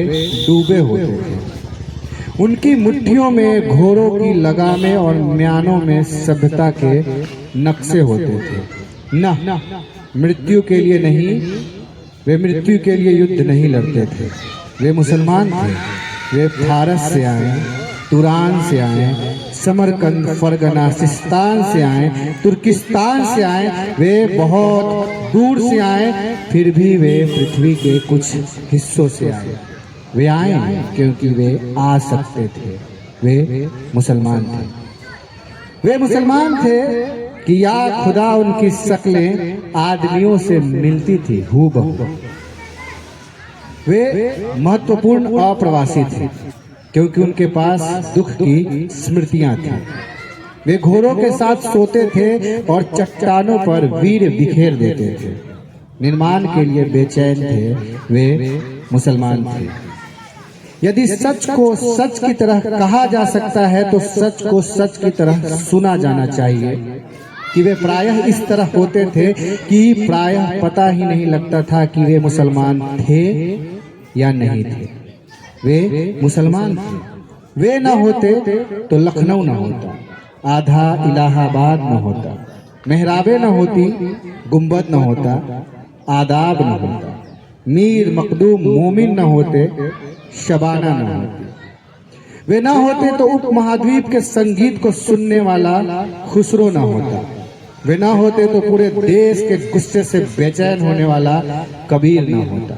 डूबे होते थे। उनकी मुट्ठियों में घोड़ों की लगामें और म्यानों में सभ्यता के नक्शे होते थे। न मृत्यु के लिए नहीं, वे मृत्यु के लिए युद्ध नहीं लड़ते थे। वे मुसलमान थे। वे फारस से आए, तुरान से आए, समरकंद, फरगना, सिस्तान से आए, तुर्किस्तान से आए, वे बहुत दूर से आए, फिर भी वे पृथ्वी के कुछ हिस्सों से आए। वे आए क्योंकि वे आ सकते थे। वे मुसलमान थे। वे मुसलमान थे कि या खुदा उनकी शक्लें आदमियों से मिलती थी हूबहू। वे महत्वपूर्ण अप्रवासी थे क्योंकि उनके पास दुख की स्मृतियां थी। वे घोड़ों के साथ सोते थे और चट्टानों पर वीर बिखेर देते थे। निर्माण के लिए बेचैन थे। वे मुसलमान थे। यदि सच को सच की तरह कहा जा सकता है तो सच को सच की तरह सुना जाना चाहिए कि वे प्रायः इस तरह होते थे कि प्रायः पता ही नहीं लगता था कि वे मुसलमान थे या नहीं थे। वे मुसलमान थे। वे न होते तो लखनऊ न होता, आधा इलाहाबाद न होता, मेहराबे न होती, गुंबद न होता, आदाब न होता, मीर मखदूम मोमिन न होते, शबाना न होती। वे न होते तो उपमहाद्वीप के संगीत को सुनने वाला खुसरो न होता। वे न होते तो पूरे देश के गुस्से से बेचैन होने वाला कबीर न होता।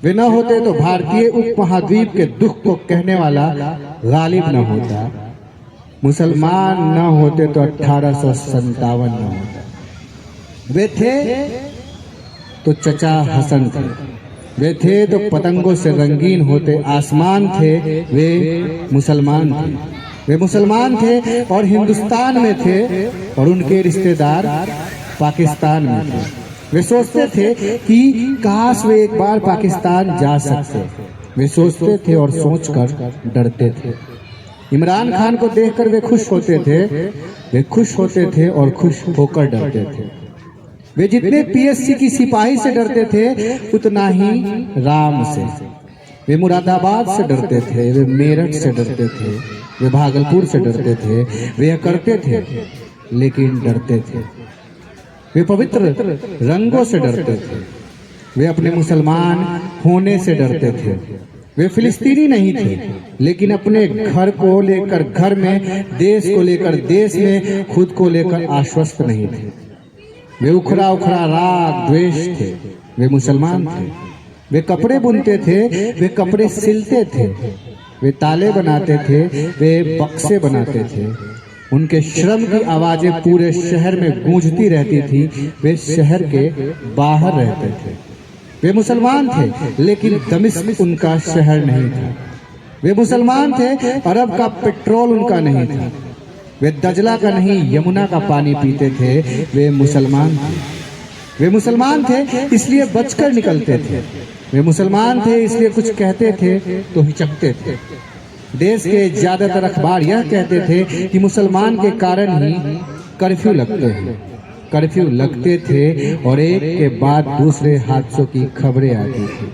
वे न होते तो भारतीय उपमहाद्वीप के दुख को कहने वाला गालिब न होता। मुसलमान न होते तो 1857 न होता। वे थे तो चचा हसन थे। वे थे तो पतंगों से रंगीन होते आसमान थे। वे मुसलमान थे। वे मुसलमान थे और हिंदुस्तान में थे और उनके रिश्तेदार पाकिस्तान में थे। वे सोचते थे कि काश वे एक बार पाकिस्तान जा सकते। वे सोचते थे और सोचकर डरते थे। इमरान खान को देखकर वे खुश होते थे। वे खुश होते थे और खुश होकर डरते थे। वे जितने पीएससी की सिपाही से डरते थे उतना ही राम से। वे मुरादाबाद से डरते थे। वे मेरठ से डरते थे। वे भागलपुर से डरते थे। वे करते थे लेकिन डरते थे। वे पवित्र रंगों से डरते थे। वे अपने मुसलमान होने से डरते थे। वे फिलिस्तीनी नहीं थे लेकिन अपने घर को लेकर घर में, देश को लेकर देश में, खुद को लेकर आश्वस्त नहीं थे। वे उखड़ा उखड़ा राग द्वेष थे। वे मुसलमान थे। वे कपड़े बुनते थे। वे कपड़े सिलते थे। वे ताले बनाते थे। वे बक्से बनाते थे। उनके श्रम की आवाजें पूरे शहर में गूंजती रहती थी। वे शहर के बाहर रहते थे। वे मुसलमान थे लेकिन दमिश्क उनका शहर नहीं था। वे मुसलमान थे, अरब का पेट्रोल उनका नहीं था। वे दजला का नहीं, यमुना का पानी पीते थे। वे मुसलमान थे। वे मुसलमान थे इसलिए बचकर निकलते थे। वे मुसलमान थे इसलिए कुछ कहते थे तो हिचकते थे। देश के ज्यादातर अखबार यह कहते थे कि मुसलमान के कारण ही कर्फ्यू लगते हैं। कर्फ्यू लगते थे और एक के बाद दूसरे हादसों की खबरें आती थी।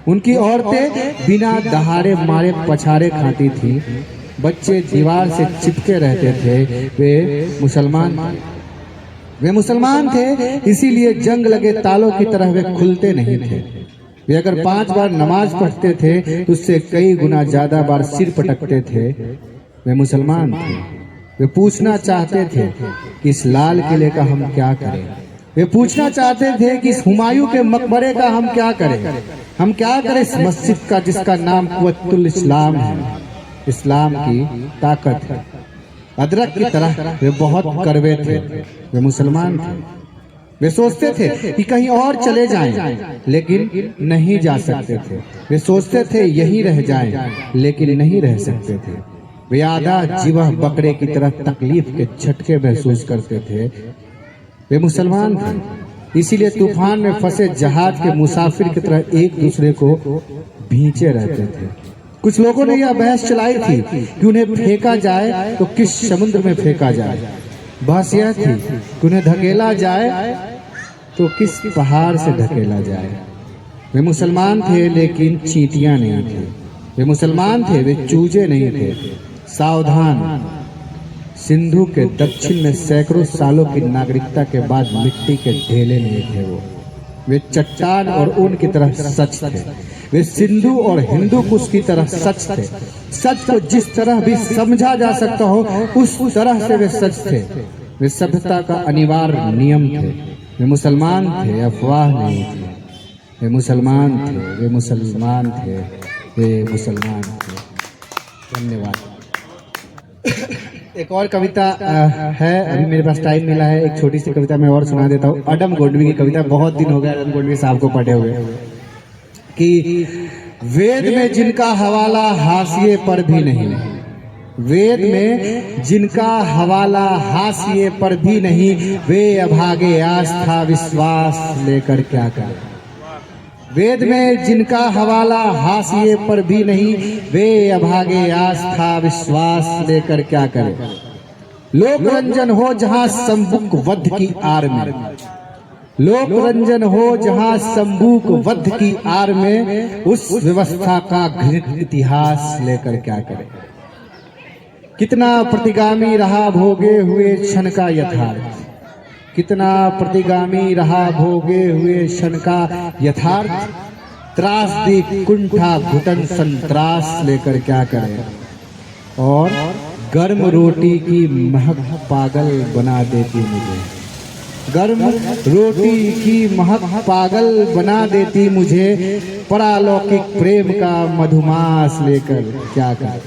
उनकी औरतें बिना दहाड़े मारे पछाड़े खाती थी, बच्चे दीवार से चिपके रहते थे। वे मुसलमान थे, इसीलिए जंग लगे तालों की तरह वे खुलते नहीं थे। वे अगर 5 बार नमाज पढ़ते थे तो उससे कई गुना ज्यादा बार सिर पटकते थे। वे मुसलमान थे। वे पूछना चाहते थे कि इस लाल किले का हम क्या करें। वे पूछना चाहते थे कि इस हुमायूं के मकबरे का हम क्या करें। हम क्या करें इस मस्जिद का जिसका नाम कुव्वतुल इस्लाम है, इस्लाम की ताकत है। अदरक की तरह वे बहुत कड़वे थे। वे मुसलमान थे। वे सोचते थे कि कहीं और चले जाएं, लेकिन नहीं जा सकते थे। वे सोचते थे यहीं रह जाएं, लेकिन नहीं रह सकते थे। वे आधा जीवा बकरे की तरह तकलीफ के झटके महसूस करते थे। वे मुसलमान थे, इसीलिए तूफान में फंसे जहाज के मुसाफिर की तरह एक दूसरे को भींचे रहते थे। कुछ लोगों ने यह बहस चलाई थी कि उन्हें फेंका जाए तो किस समुद्र में फेंका जाए। बहस यह थी कि उन्हें धकेला जाए तो किस पहाड़ से धकेला जाए। वे मुसलमान थे लेकिन चींटियां नहीं थे। वे मुसलमान थे, वे चूजे नहीं थे। सावधान, सिंधु के दक्षिण में सैकड़ों सालों की नागरिकता के बाद मिट्टी के ढेले नहीं थे। वे चट्टान और ऊन की तरह सच थे। वे सिंधु और हिंदू कुश की तरह सच थे। सच को जिस तरह भी समझा जा सकता हो उस तरह से वे सच थे। वे सभ्यता का अनिवार्य नियम थे। वे मुसलमान थे, अफवाह नहीं थे। वे मुसलमान थे, वे मुसलमान थे, वे मुसलमान थे। धन्यवाद। एक और कविता है, अभी मेरे पास टाइम मिला है, एक छोटी सी कविता मैं और सुना देता हूँ। अडम गोडवी की कविता, बहुत दिन हो गया अडम गोडवी साहब को पढ़े हुए, कि वेद में जिनका हवाला हाशिए पर भी नहीं, वेद में जिनका हवाला हाशिए पर भी नहीं, वे अभागे आस्था विश्वास लेकर क्या करें। वेद में जिनका हवाला हाशिए पर भी नहीं, वे अभागे आस्था विश्वास लेकर क्या करें। लोक रंजन हो जहां संबुक वध की आड़ में, लोक रंजन हो जहां संबुक वध की आड़ में, उस व्यवस्था का घृणित इतिहास लेकर क्या करें। कितना प्रतिगामी रहा भोगे हुए क्षण का यथार्थ, कितना प्रतिगामी रहा भोगे हुए क्षण का यथार्थ, त्रासदी कुंठा घुटन संत्रास लेकर क्या करें। और गर्म रोटी की महक पागल बना देती मुझे, गर्म रोटी की महक पागल बना देती मुझे, परालौकिक प्रेम का मधुमास लेकर क्या करें।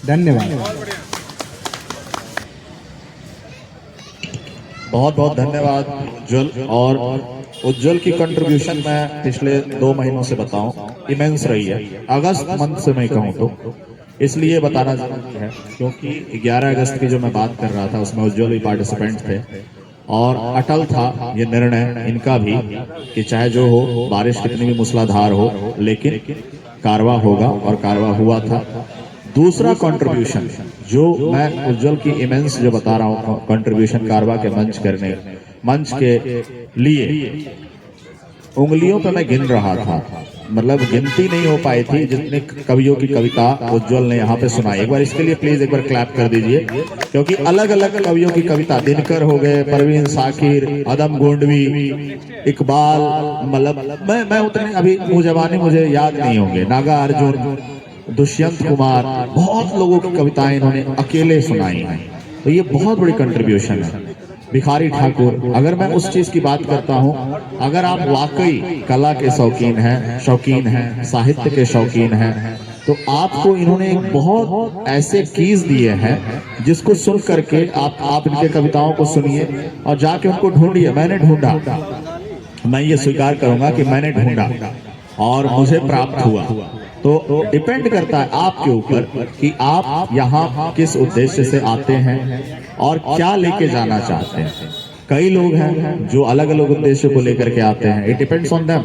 धन्यवाद। बहुत बहुत धन्यवाद उज्जवल। और उज्जवल की कंट्रीब्यूशन मैं पिछले 2 महीनों से बताऊं इमेंस रही है। अगस्त मंथ से मैं कहूं तो इसलिए बताना जरूरी है क्योंकि 11 अगस्त की जो मैं बात कर रहा था उसमें उज्जवल भी पार्टिसिपेंट थे और अटल था ये निर्णय इनका भी कि चाहे जो हो, बारिश कितनी भी मूसलाधार हो, लेकिन कारवा होगा, और कारवा हुआ था। दूसरा कंट्रीब्यूशन जो मैं उज्जवल की इमेंस जो बता रहा हूँ कंट्रीब्यूशन कारवा के मंच के लिए उंगलियों पे मैं गिन रहा था, मतलब गिनती नहीं हो पाई थी जितने कवियों की कविता उज्जवल ने यहाँ पे सुनाई। एक बार इसके लिए प्लीज एक बार क्लैप कर दीजिए, क्योंकि अलग अलग कवियों की कविता, दिनकर हो गए, परवीन साकिर, अदम गोंडवी, इकबाल, मतलब मैं उतने अभी मुझे याद नहीं होंगे, नागा अर्जुन, दुष्यंत कुमार, बहुत लोगों की कविताएं इन्होंने अकेले सुनाई हैं। तो ये बहुत बड़ी कंट्रीब्यूशन है। भिखारी ठाकुर, अगर मैं उस चीज की बात करता हूं, अगर आप वाकई कला के शौकीन हैं, साहित्य के शौकीन हैं, तो आपको इन्होंने एक बहुत ऐसे कीज दिए हैं जिसको सुन करके आप इनके कविताओं को सुनिए और जाके उनको ढूंढिए। मैंने ढूंढा, मैं ये स्वीकार करूंगा कि मैंने ढूंढा और मुझे प्राप्त हुआ। तो डिपेंड करता है आपके ऊपर कि आप यहाँ किस उद्देश्य से आते हैं और क्या लेके जाना चाहते हैं। कई लोग हैं जो अलग अलग उद्देश्य को लेकर के आते हैं, इट डिपेंड्स ऑन देम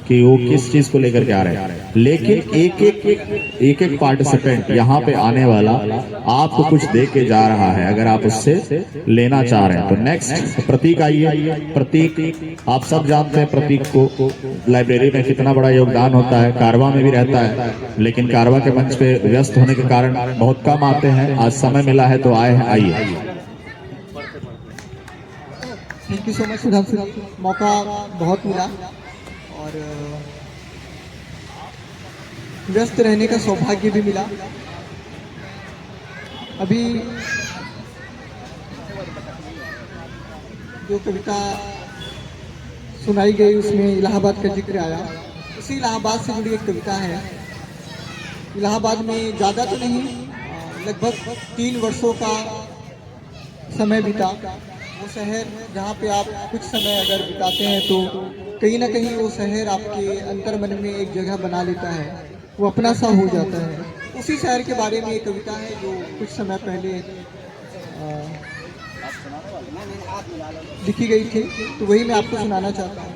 कि वो किस चीज को लेकर के आ रहे हैं। लेकिन एक एक पार्टिसिपेंट यहाँ पे आने वाला आपको कुछ दे के जा रहा है, अगर आप उससे लेना चाह रहे हैं। तो नेक्स्ट प्रतीक आइए। प्रतीक, आप सब जानते हैं प्रतीक को, लाइब्रेरी में कितना बड़ा योगदान होता है, कारवा में भी रहता है, लेकिन कारवा के मंच पे व्यस्त होने के कारण बहुत कम आते हैं। आज समय मिला है तो आए हैं, आइए। Thank you so much Sudhanshu ji, मौका बहुत मिला और व्यस्त रहने का सौभाग्य भी मिला। अभी जो कविता सुनाई गई उसमें इलाहाबाद का जिक्र आया। उसी इलाहाबाद से जुड़ी एक कविता है। इलाहाबाद में ज़्यादा तो नहीं, लगभग 3 वर्षों का समय बीता। वो शहर जहाँ पे आप कुछ समय अगर बिताते हैं तो कहीं ना कहीं वो शहर आपके अंतर मन में एक जगह बना लेता है, वो अपना सा हो जाता है। उसी शहर के बारे में एक कविता है जो कुछ समय पहले लिखी गई थी, तो वही मैं आपको सुनाना चाहता हूँ।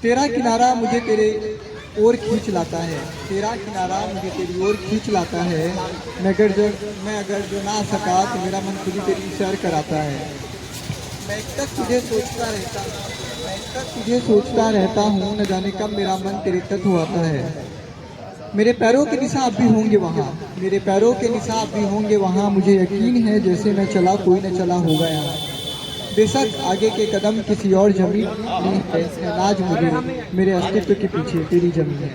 तेरा किनारा मुझे तेरे ओर खींच लाता है, तेरा किनारा मुझे तेरी ओर खींच लाता है। मैं अगर जो ना सका तो मेरा मन खुद ही तेरी सैर कराता है। मैं एक तक तुझे सोचता रहता हूँ, न जाने कब मेरा मन तेरे तक हुआता है। मेरे पैरों के निशान अब भी होंगे वहाँ, मेरे पैरों के निशान अब भी होंगे वहाँ। मुझे यकीन है जैसे मैं चला कोई न चला होगा यहाँ। बेशक आगे के कदम किसी और जमीन नहीं है, नाज मुझे मेरे अस्तित्व के पीछे तेरी जमीन है।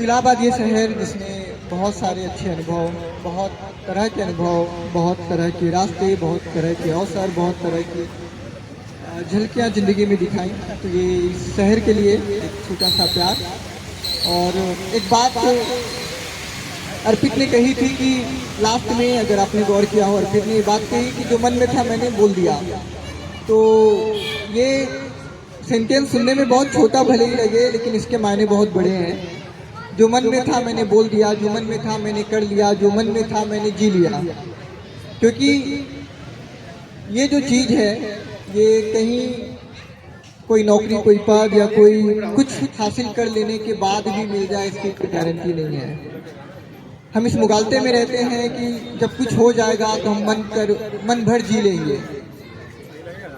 इलाहाबाद ये शहर जिसमें बहुत सारे अच्छे अनुभव, बहुत तरह के अनुभव, बहुत तरह के रास्ते, बहुत तरह के अवसर, बहुत तरह की झलकियाँ ज़िंदगी में दिखाई। तो ये इस शहर के लिए एक छोटा सा प्यार। और एक बात अर्पित ने कही थी कि लास्ट में, अगर आपने गौर किया हो, अर्पित ने ये बात कही कि जो मन में था मैंने बोल दिया। तो ये सेंटेंस सुनने में बहुत छोटा भले ही लगे, लेकिन इसके मायने बहुत बड़े हैं। जो मन में था मैंने बोल दिया, जो मन में था मैंने कर लिया, जो मन में था मैंने जी लिया। क्योंकि ये जो चीज़ है ये कहीं कोई नौकरी, कोई पद या कोई कुछ हासिल कर लेने के बाद भी मिल जाए, इसकी कोई गारंटी नहीं है। हम इस मुगालते में रहते हैं कि जब कुछ हो जाएगा तो हम मन भर जी लेंगे।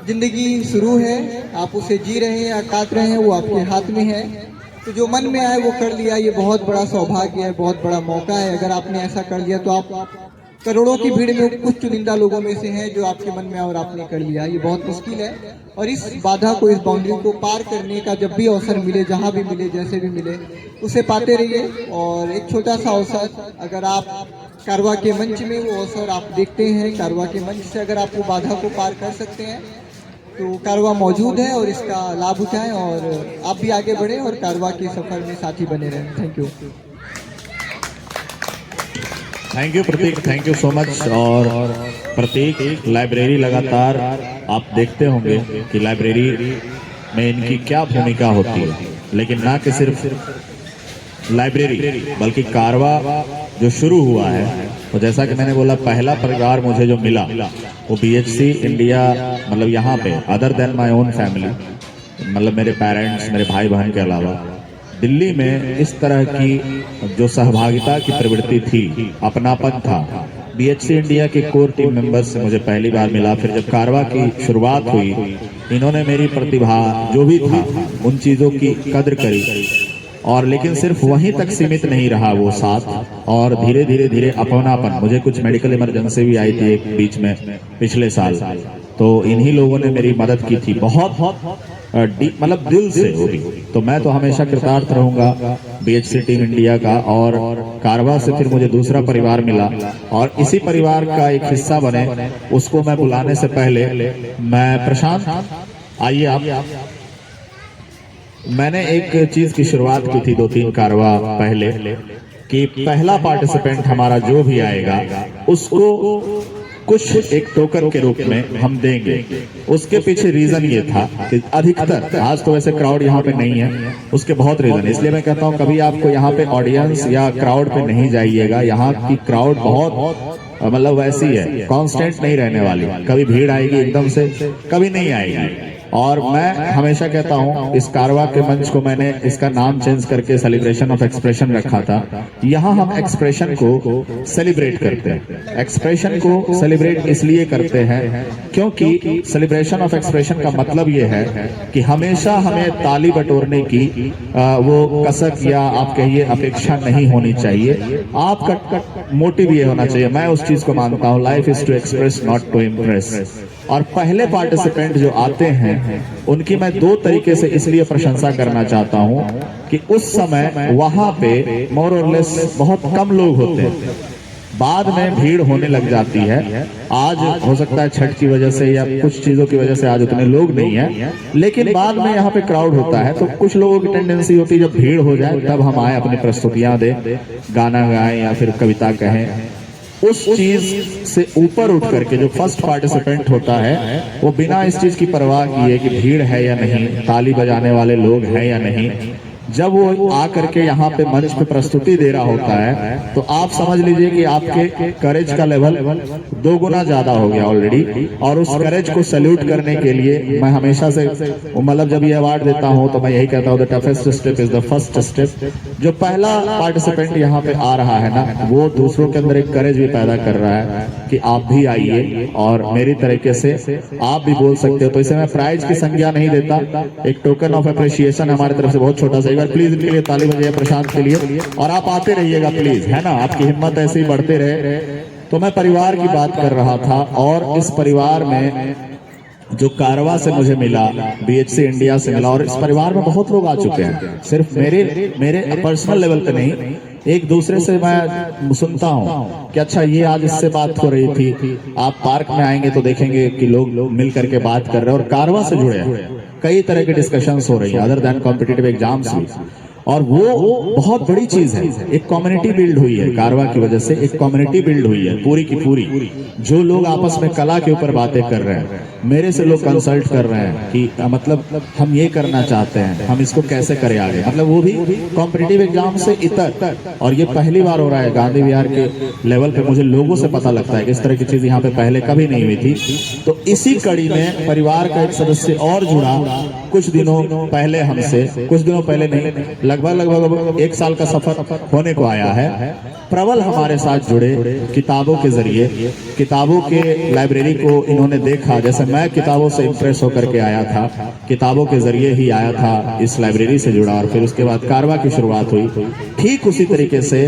जिंदगी शुरू है, आप उसे जी रहे हैं या काट रहे हैं, वो आपके हाथ में है। तो जो मन में आए वो कर लिया, ये बहुत बड़ा सौभाग्य है, बहुत बड़ा मौका है। अगर आपने ऐसा कर लिया तो आप करोड़ों की भीड़ में कुछ चुनिंदा लोगों में से हैं जो आपके मन में आए और आपने कर लिया। ये बहुत मुश्किल है और इस बाधा को, इस बाउंड्री को पार करने का जब भी अवसर मिले, जहाँ भी मिले, जैसे भी मिले, उसे पाते रहिए। और एक छोटा सा अवसर, अगर आप कारवा के मंच में वो अवसर आप देखते हैं, कारवा के मंच से अगर आप वो बाधा को पार कर सकते हैं तो कारवा मौजूद है और इसका लाभ उठाएं और आप भी आगे बढ़ें और कारवा के सफर में साथी बने रहें। Thank you. Thank you Pratik, thank you so much. और प्रतीक, लाइब्रेरी लगातार आप देखते होंगे कि लाइब्रेरी में इनकी क्या भूमिका होती है, लेकिन ना कि सिर्फ लाइब्रेरी बल्कि कारवा जो शुरू हुआ है, तो जैसा कि मैंने बोला, पहला परिवार मुझे जो मिला वो बीएचसी इंडिया, मतलब यहाँ पे other than my own family, मतलब मेरे पेरेंट्स, मेरे भाई बहन के अलावा दिल्ली में इस तरह की जो सहभागिता की प्रवृत्ति थी, अपनापन था, बीएचसी इंडिया के कोर टीम मेंबर्स से मुझे पहली बार मिला। फिर जब कारवा की शुरुआत हुई, इन्होंने मेरी प्रतिभा जो भी था उन चीज़ों की कद्र करी, और लेकिन सिर्फ वहीं तक सीमित नहीं रहा वो साथ, और धीरे धीरे धीरे अपनापन। मुझे कुछ मेडिकल इमरजेंसी भी आई थी एक बीच में पिछले साल, तो इन्हीं लोगों ने मेरी मदद की थी, बहुत मतलब दिल से होगी। तो मैं तो हमेशा कृतार्थ रहूंगा बीएचसी टीम इंडिया का। और कारवा से फिर मुझे दूसरा परिवार मिला और इसी परिवार का एक हिस्सा बने, उसको मैं बुलाने से पहले मैं प्रशांत, आइए आप। मैंने एक चीज की शुरुआत की थी 2-3 कारवा पहले कि पहला पार्टिसिपेंट हमारा जो भी आएगा उसको कुछ एक टोकन के रूप में हम देंगे। उसके पीछे रीजन ये था कि अधिकतर, आज तो वैसे क्राउड यहाँ पे नहीं है, उसके बहुत रीजन है, इसलिए मैं कहता हूँ कभी आपको यहाँ पे ऑडियंस या क्राउड पे नहीं जाइएगा। यहाँ की क्राउड बहुत मतलब वैसी है, कांस्टेंट नहीं रहने वाली। कभी भीड़ आएगी एकदम से, कभी नहीं आएगी। और मैं हमेशा कहता हूं, इस कारवा के मंच को मैंने इसका नाम चेंज करके सेलिब्रेशन ऑफ एक्सप्रेशन रखा था। यहाँ हम एक्सप्रेशन को सेलिब्रेट करते हैं। एक्सप्रेशन को सेलिब्रेट इसलिए करते हैं क्योंकि सेलिब्रेशन ऑफ एक्सप्रेशन का मतलब ये है कि हमेशा हमें ताली बटोरने की वो कसक या आप कहिए अपेक्षा नहीं होनी चाहिए। आपका मोटिव ये होना चाहिए, मैं उस चीज को मानता हूँ, life is to express not to impress. और पहले पार्टिसिपेंट जो आते हैं उनकी मैं दो तरीके से इसलिए प्रशंसा करना चाहता हूं कि उस समय वहां पे मोर और लेस बहुत कम लोग होते हैं, बाद में भीड़ होने लग जाती है। आज हो सकता है छठ की वजह से या कुछ चीजों की वजह से आज उतने लोग नहीं है, लेकिन बाद में यहाँ पे क्राउड होता है तो कुछ लोगों की टेंडेंसी होती है जब भीड़ हो जाए तब हम आए, अपनी प्रस्तुतियां दें, गाना गाएं या फिर कविता कहें। उस चीज से ऊपर उठ करके जो फर्स्ट पार्टिसिपेंट होता है वो बिना इस चीज की परवाह किए कि भीड़ है या नहीं, ताली बजाने वाले लोग हैं या नहीं, जब वो आकर के यहाँ पे मंच पे प्रस्तुति दे रहा होता है तो आप समझ लीजिए कि आपके करेज का लेवल 2 गुना ज्यादा हो गया ऑलरेडी। और उस करेज को सैल्यूट करने के लिए मैं हमेशा से मतलब जब ये अवार्ड देता हूँ तो मैं यही कहता हूँ, the toughest step is the first step. जो पहला पार्टिसिपेंट यहाँ पे आ रहा है ना, वो दूसरों के अंदर एक करेज भी पैदा कर रहा है कि आप भी आइए और मेरी तरीके से आप भी बोल सकते हो। तो इसे मैं प्राइज की संज्ञा नहीं देता, एक टोकन ऑफ अप्रिशिएशन हमारी तरफ से बहुत छोटा सा। प्लीज इनके लिए ताली बजाइए प्रशांत के लिए, और आप आते रहिएगा प्लीज, है ना, आपकी हिम्मत ऐसे ही बढ़ते रहे। तो मैं परिवार की बात कर रहा था और इस परिवार में जो कारवा से मुझे मिला, बीएचसी इंडिया से मिला, और इस परिवार में बहुत लोग आ चुके हैं, सिर्फ मेरे पर्सनल लेवल पे नहीं, एक दूसरे से मैं सुनता हूँ कि अच्छा ये आज इससे बात हो रही थी, आप पार्क में आएंगे तो देखेंगे कि लोग मिल करके बात कर रहे हैं और कारवा से जुड़े हैं। कई तरह के डिस्कशंस हो रही है अदर देन कॉम्पिटिटिव एग्जाम्स भी, और वो बहुत बड़ी चीज है। एक कम्युनिटी बिल्ड हुई है कारवा की वजह से, एक कम्युनिटी बिल्ड हुई है पूरी की पूरी। जो लोग आपस में कला के ऊपर बातें कर रहे हैं, मेरे से लोग कंसल्ट कर रहे हैं कि मतलब हम ये करना चाहते हैं, हम इसको कैसे करें आगे, मतलब वो भी कॉम्पिटिटिव एग्जाम से इतर। और ये पहली बार हो रहा है गांधी विहार के लेवल पे, मुझे लोगों से पता लगता है कि इस तरह की चीज यहाँ पे पहले कभी नहीं हुई थी। तो इसी कड़ी में परिवार का एक सदस्य और जुड़ा कुछ दिनों पहले हमसे, कुछ दिनों पहले नहीं, लगभग 1 साल का सफर होने को आया है। प्रबल हमारे साथ जुड़े किताबों के जरिए, किताबों के लाइब्रेरी को इन्होंने देखा, जैसे मैं किताबों से इंप्रेस होकर के आया था, किताबों के जरिए ही आया था, इस लाइब्रेरी से जुड़ा और फिर उसके बाद कारवा की शुरुआत हुई। ठीक उसी तरीके से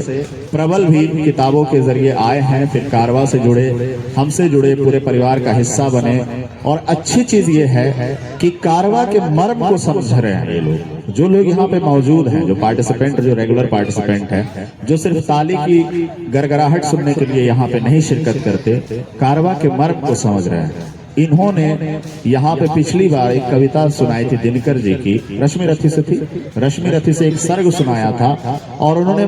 प्रबल भी किताबों के जरिए आए हैं, फिर कारवा से जुड़े, हमसे जुड़े, पूरे परिवार का हिस्सा बने। और अच्छी चीज ये है कि कारवा के मर्म को समझ रहे हैं ये लोग, जो लोग यहाँ पे मौजूद हैं, जो पार्टिसिपेंट, जो रेगुलर पार्टिसिपेंट हैं, जो सिर्फ ताली की गड़गड़ाहट सुनने के लिए यहाँ पे नहीं शिरकत करते, कारवा के मर्म को समझ रहे हैं। इन्होंने यहाँ पे पिछली बार एक कविता सुनाई थी दिनकर जी की, रश्मि रथी से थी, रश्मि रथी से एक सर्ग सुनाया था और उन्होंने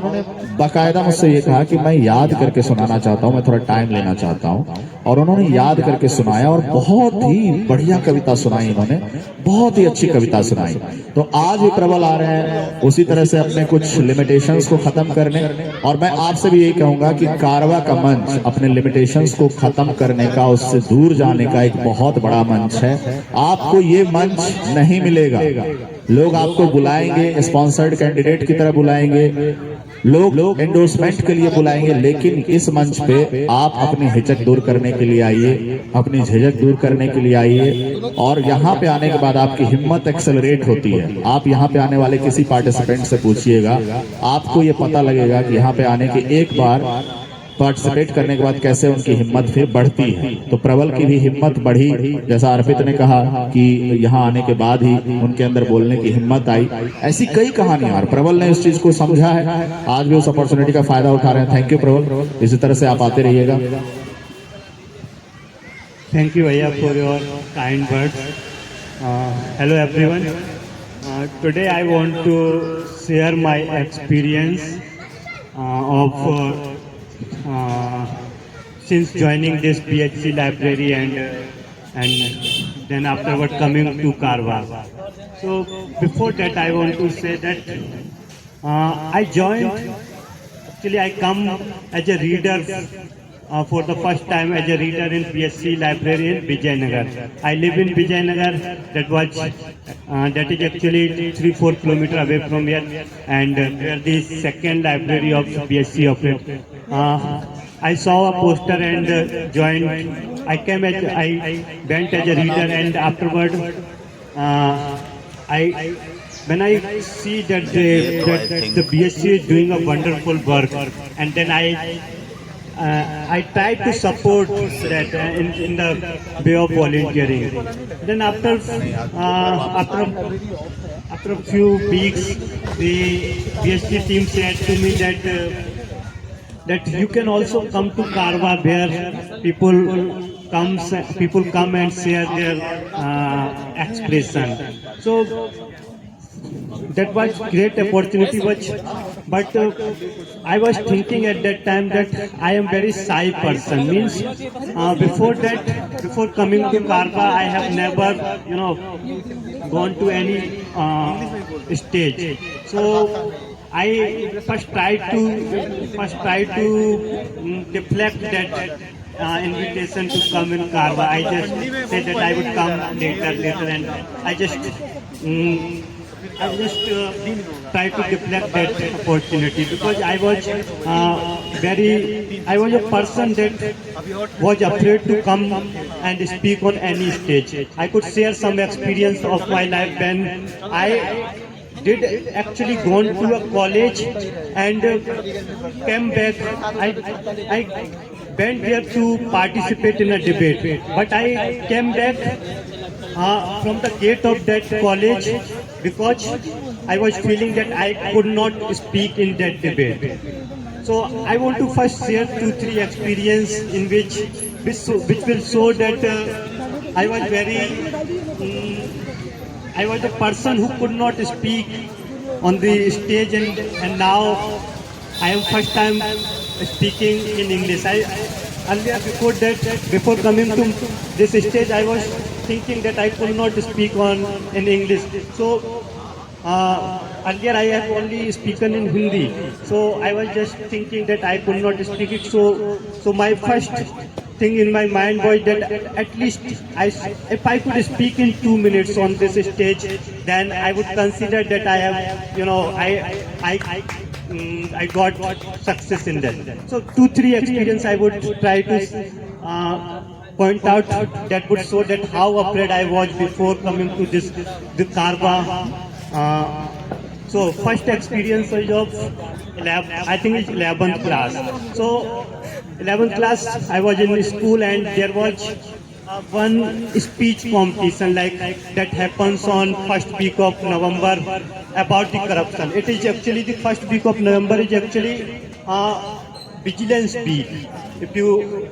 बाकायदा मुझसे ये कहा कि मैं याद करके सुनाना चाहता हूँ, मैं थोड़ा टाइम लेना चाहता हूँ। और उन्होंने याद करके सुनाया और बहुत ही बढ़िया कविता सुनाई इन्होंने, बहुत ही अच्छी कविता सुनाई। तो आज भी प्रबल आ रहे हैं उसी तरह से अपने कुछ लिमिटेशंस को खत्म करने, और मैं आपसे भी यही कहूंगा कि कारवा का मंच अपने लिमिटेशंस को खत्म करने का, उससे दूर जाने का एक बहुत बड़ा मंच है। आपको ये मंच नहीं मिलेगा, लोग आपको बुलाएंगे, स्पॉन्सर्ड कैंडिडेट की तरह बुलाएंगे, लोग एंडोर्समेंट के लिए बुलाएंगे, लेकिन इस मंच पे आप अपनी हिचक दूर करने के लिए आइए, अपनी झिझक दूर करने के लिए आइए। और यहाँ पे आने के बाद आपकी हिम्मत एक्सेलरेट होती है। आप यहाँ पे आने वाले किसी पार्टिसिपेंट से पूछिएगा, आपको ये पता लगेगा कि यहाँ पे आने के एक बार पार्टिसिपेट करने के बाद कैसे उनकी हिम्मत फिर बढ़ती है। तो प्रबल की भी हिम्मत बढ़ी, जैसा अर्पित ने कहा कि यहाँ आने के बाद ही उनके अंदर बोलने की हिम्मत आई। ऐसी कई कहानियां, और प्रबल ने उस चीज को समझा है, आज भी उस अपॉर्चुनिटी का फायदा उठा रहे हैं। थैंक यू प्रबल, इसी तरह से आप आते रहिएगा। Thank you, Aya, for your kind words. Hello, everyone. Today I want to share my experience of since joining this BHC library and then afterward coming to Karwa. So before that, I want to say that I joined. Actually, I come as a reader for the first time as a reader in PSC library in Vijayanagar. I live in Vijayanagar. That is actually 3-4 kilometers away from here, and where the second library of PSC operates. I saw a poster and joined. I went as a reader, and afterward, when I see that the BSc is doing a wonderful work, and then I try to support that in the way of volunteering. Then after a few weeks, the BSc team said to me that you can also come to Karwa, where people come and share their expression. So that was great opportunity, but I was thinking at that time that I am very shy person. Means before coming to Karwa, I have never gone to any stage. So I first tried to deflect that invitation to come in Karwa. I just said that I would come later, and I just try to deflect that opportunity, because I was a person that was afraid to come and speak on any stage. I could share some experience of my life when I did actually gone to a college and came back. I went there to participate in a debate, but I came back from the gate of that college because I was feeling that I could not speak in that debate. So I want to first share 2-3 experience in which will show that I was a person who could not speak on the stage, and now I am first time speaking in English. Earlier before coming to this stage, I was thinking that I could not speak in English. So earlier I have only spoken in Hindi. So I was just thinking that I could not speak it. So my first thing in my mind was that at least if I could speak in 2 minutes on this stage, then I would consider that I have, I got success in that. So 2-3 experience I would try to point out that would show that how afraid I was before coming to the Karwa. So first experience was of I think it's 11th class. So 11th class I was in school, and there was one speech competition like that happens on first week of November about the corruption. It is actually the first week of November is actually Vigilance Week. If you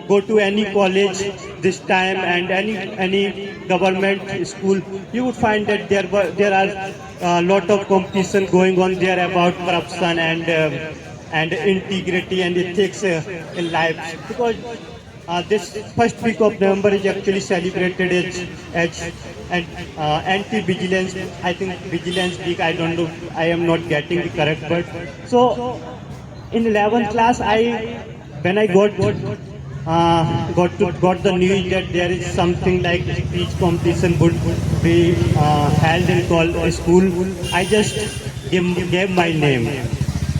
go to any college this time and any government school, you would find that there are a lot of competition going on there about corruption and integrity and ethics in life, because this first week of November is actually celebrated as anti-vigilance. I think Vigilance Week. I don't know. I am not getting the correct word. So in 11th class, when I got the news that there is something like speech competition would be held in school, I just gave my name.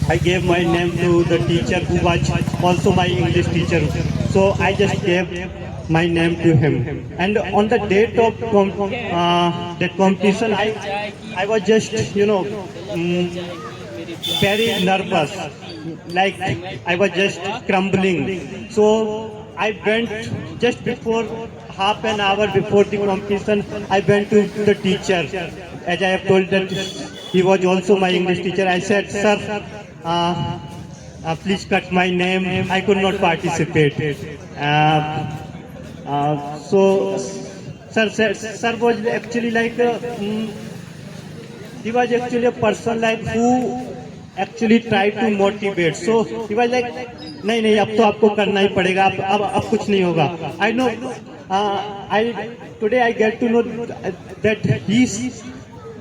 I gave my name to the teacher who was also my English teacher. So I just gave my name to him. And on the date of that competition, I was just, very nervous. Like I was just crumbling. So I went just before, half an hour before the competition, I went to the teacher. As I have told that he was also my English teacher, I said, "Sir, please cut my name. I could not participate." So sir was actually like he was actually a person like who actually tried to motivate. So he was like, नहीं अब तो आपको करना ही पड़ेगा, अब कुछ नहीं होगा. I know. Today I get to know that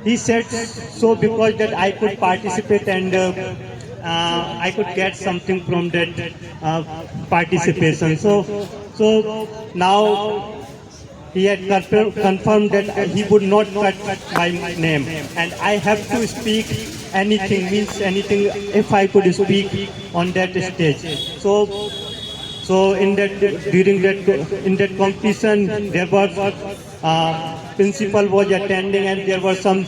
he said so because that I could participate I could get something from that participation. So now he had confirmed that he would not cut my name, and I have to speak anything, means anything, if I could speak on that stage. So in that competition, there was principal was attending, and there were some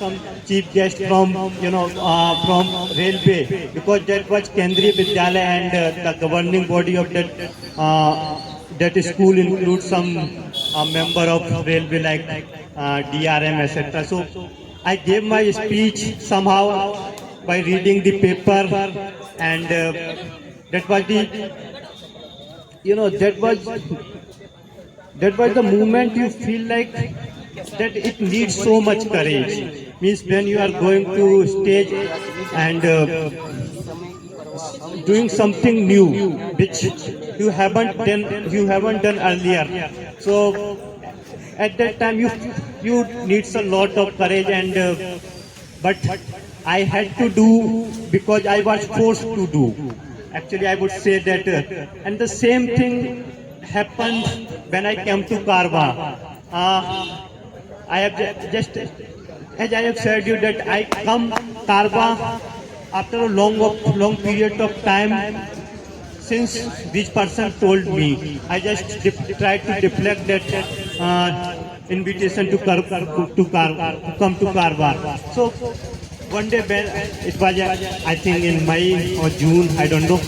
chief guests from from railway, because that was Kendriya Vidyalaya, and the governing body of that school includes some member of railway like DRM, etc. So I gave my speech somehow by reading the paper, and that was the that was the moment you feel like that it needs so much courage. Means when you are going to stage and doing something new which you haven't done earlier. So at that time you needs a lot of courage, and but I had to do because I was forced to do. Actually, I would say that, and the same thing happened when I came to Karwa. I have just, as I have said you, that I come Karwa after a long period of time. Since this person told me, I just tried to deflect that invitation to come to Karwa. So one day when it was, I think in May or June, I don't know,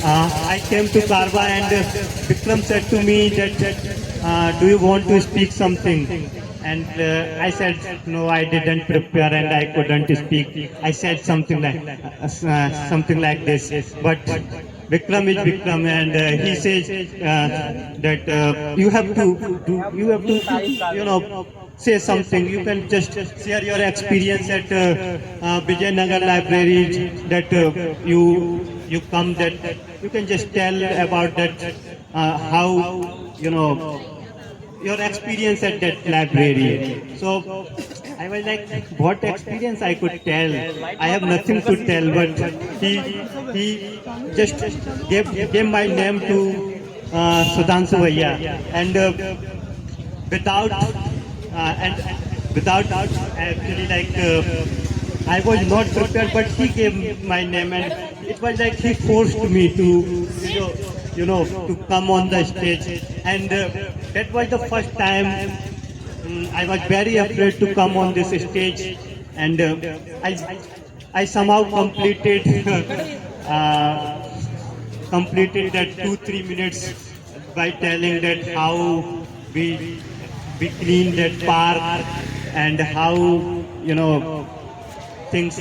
I came to Karwa, and Vikram said to me that, do you want to speak something? And I said, no, I didn't prepare and I couldn't speak. I said something like this, but Vikram is Vikram, and he says that you have to say something. You can just share your experience at Vijayanagar Library, that you come, that you can just tell about that, how your experience at that library. So I was like, what experience I could tell? I have nothing to tell, but he just gave my name to Sudhanshu Bhaiya, and without actually, like, I was not prepared, but he gave my name, and it was like he forced me to to come on the stage, and that was the first time. I was very afraid to come on this stage, and I somehow completed that 2-3 minutes by telling that how we clean that park, and how things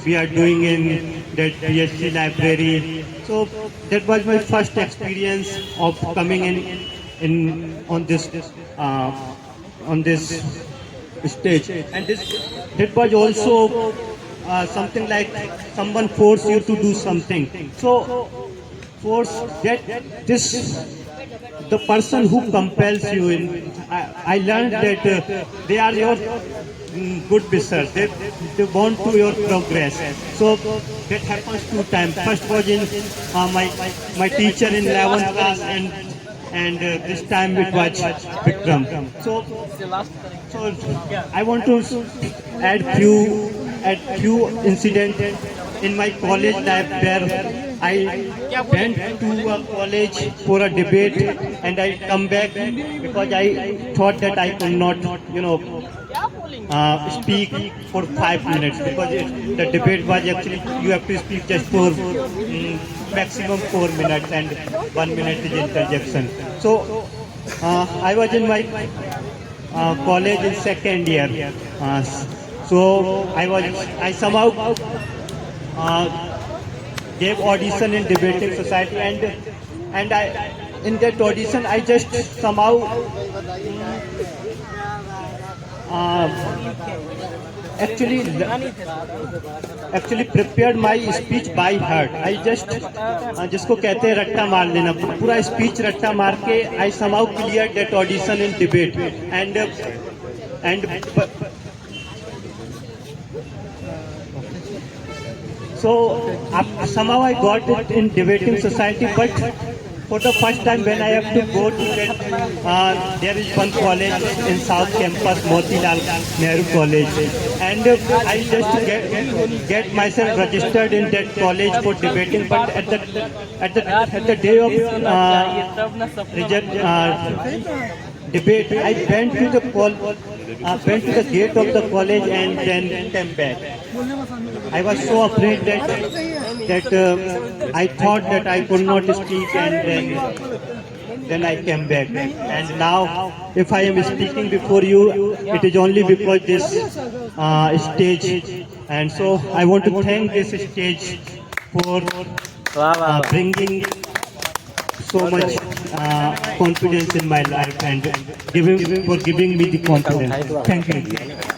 we are doing in that BSc library. So that was my first experience of coming in on this stage, and that was also something like someone forced you to do something. So force that the person who compels you in. I learned that they are your good wishers. They want to your progress. So that happens 2 times. First was in my teacher in 11th class, and this time it was Vikram. So I want to add few incidents in my college life, where I went to a college for a debate, and I come back because I thought that I could not speak for 5 minutes, because the debate was actually you have to speak just for maximum 4 minutes, and 1 minute is interjection. So I was in my college in 2nd year. So I somehow gave audition in debating society, and I in that audition I just somehow actually prepared my speech by heart. I just जिसको कहते हैं रट्टा मार लेना, पूरा speech रट्टा मार के I somehow cleared that audition in debate, and So somehow I got it in debating society, but for the first time when I have to go to get, there is one college in South Campus, Motilal Nehru College, and I just get myself registered in that college for debating. But at the day of debate, I went to the gate of the college and then came back. I was so afraid that I thought that I could not speak, and then I came back. And now, if I am speaking before you, it is only because this stage. And so I want to thank this stage for bringing so much confidence in my life and giving me the confidence. Thank you.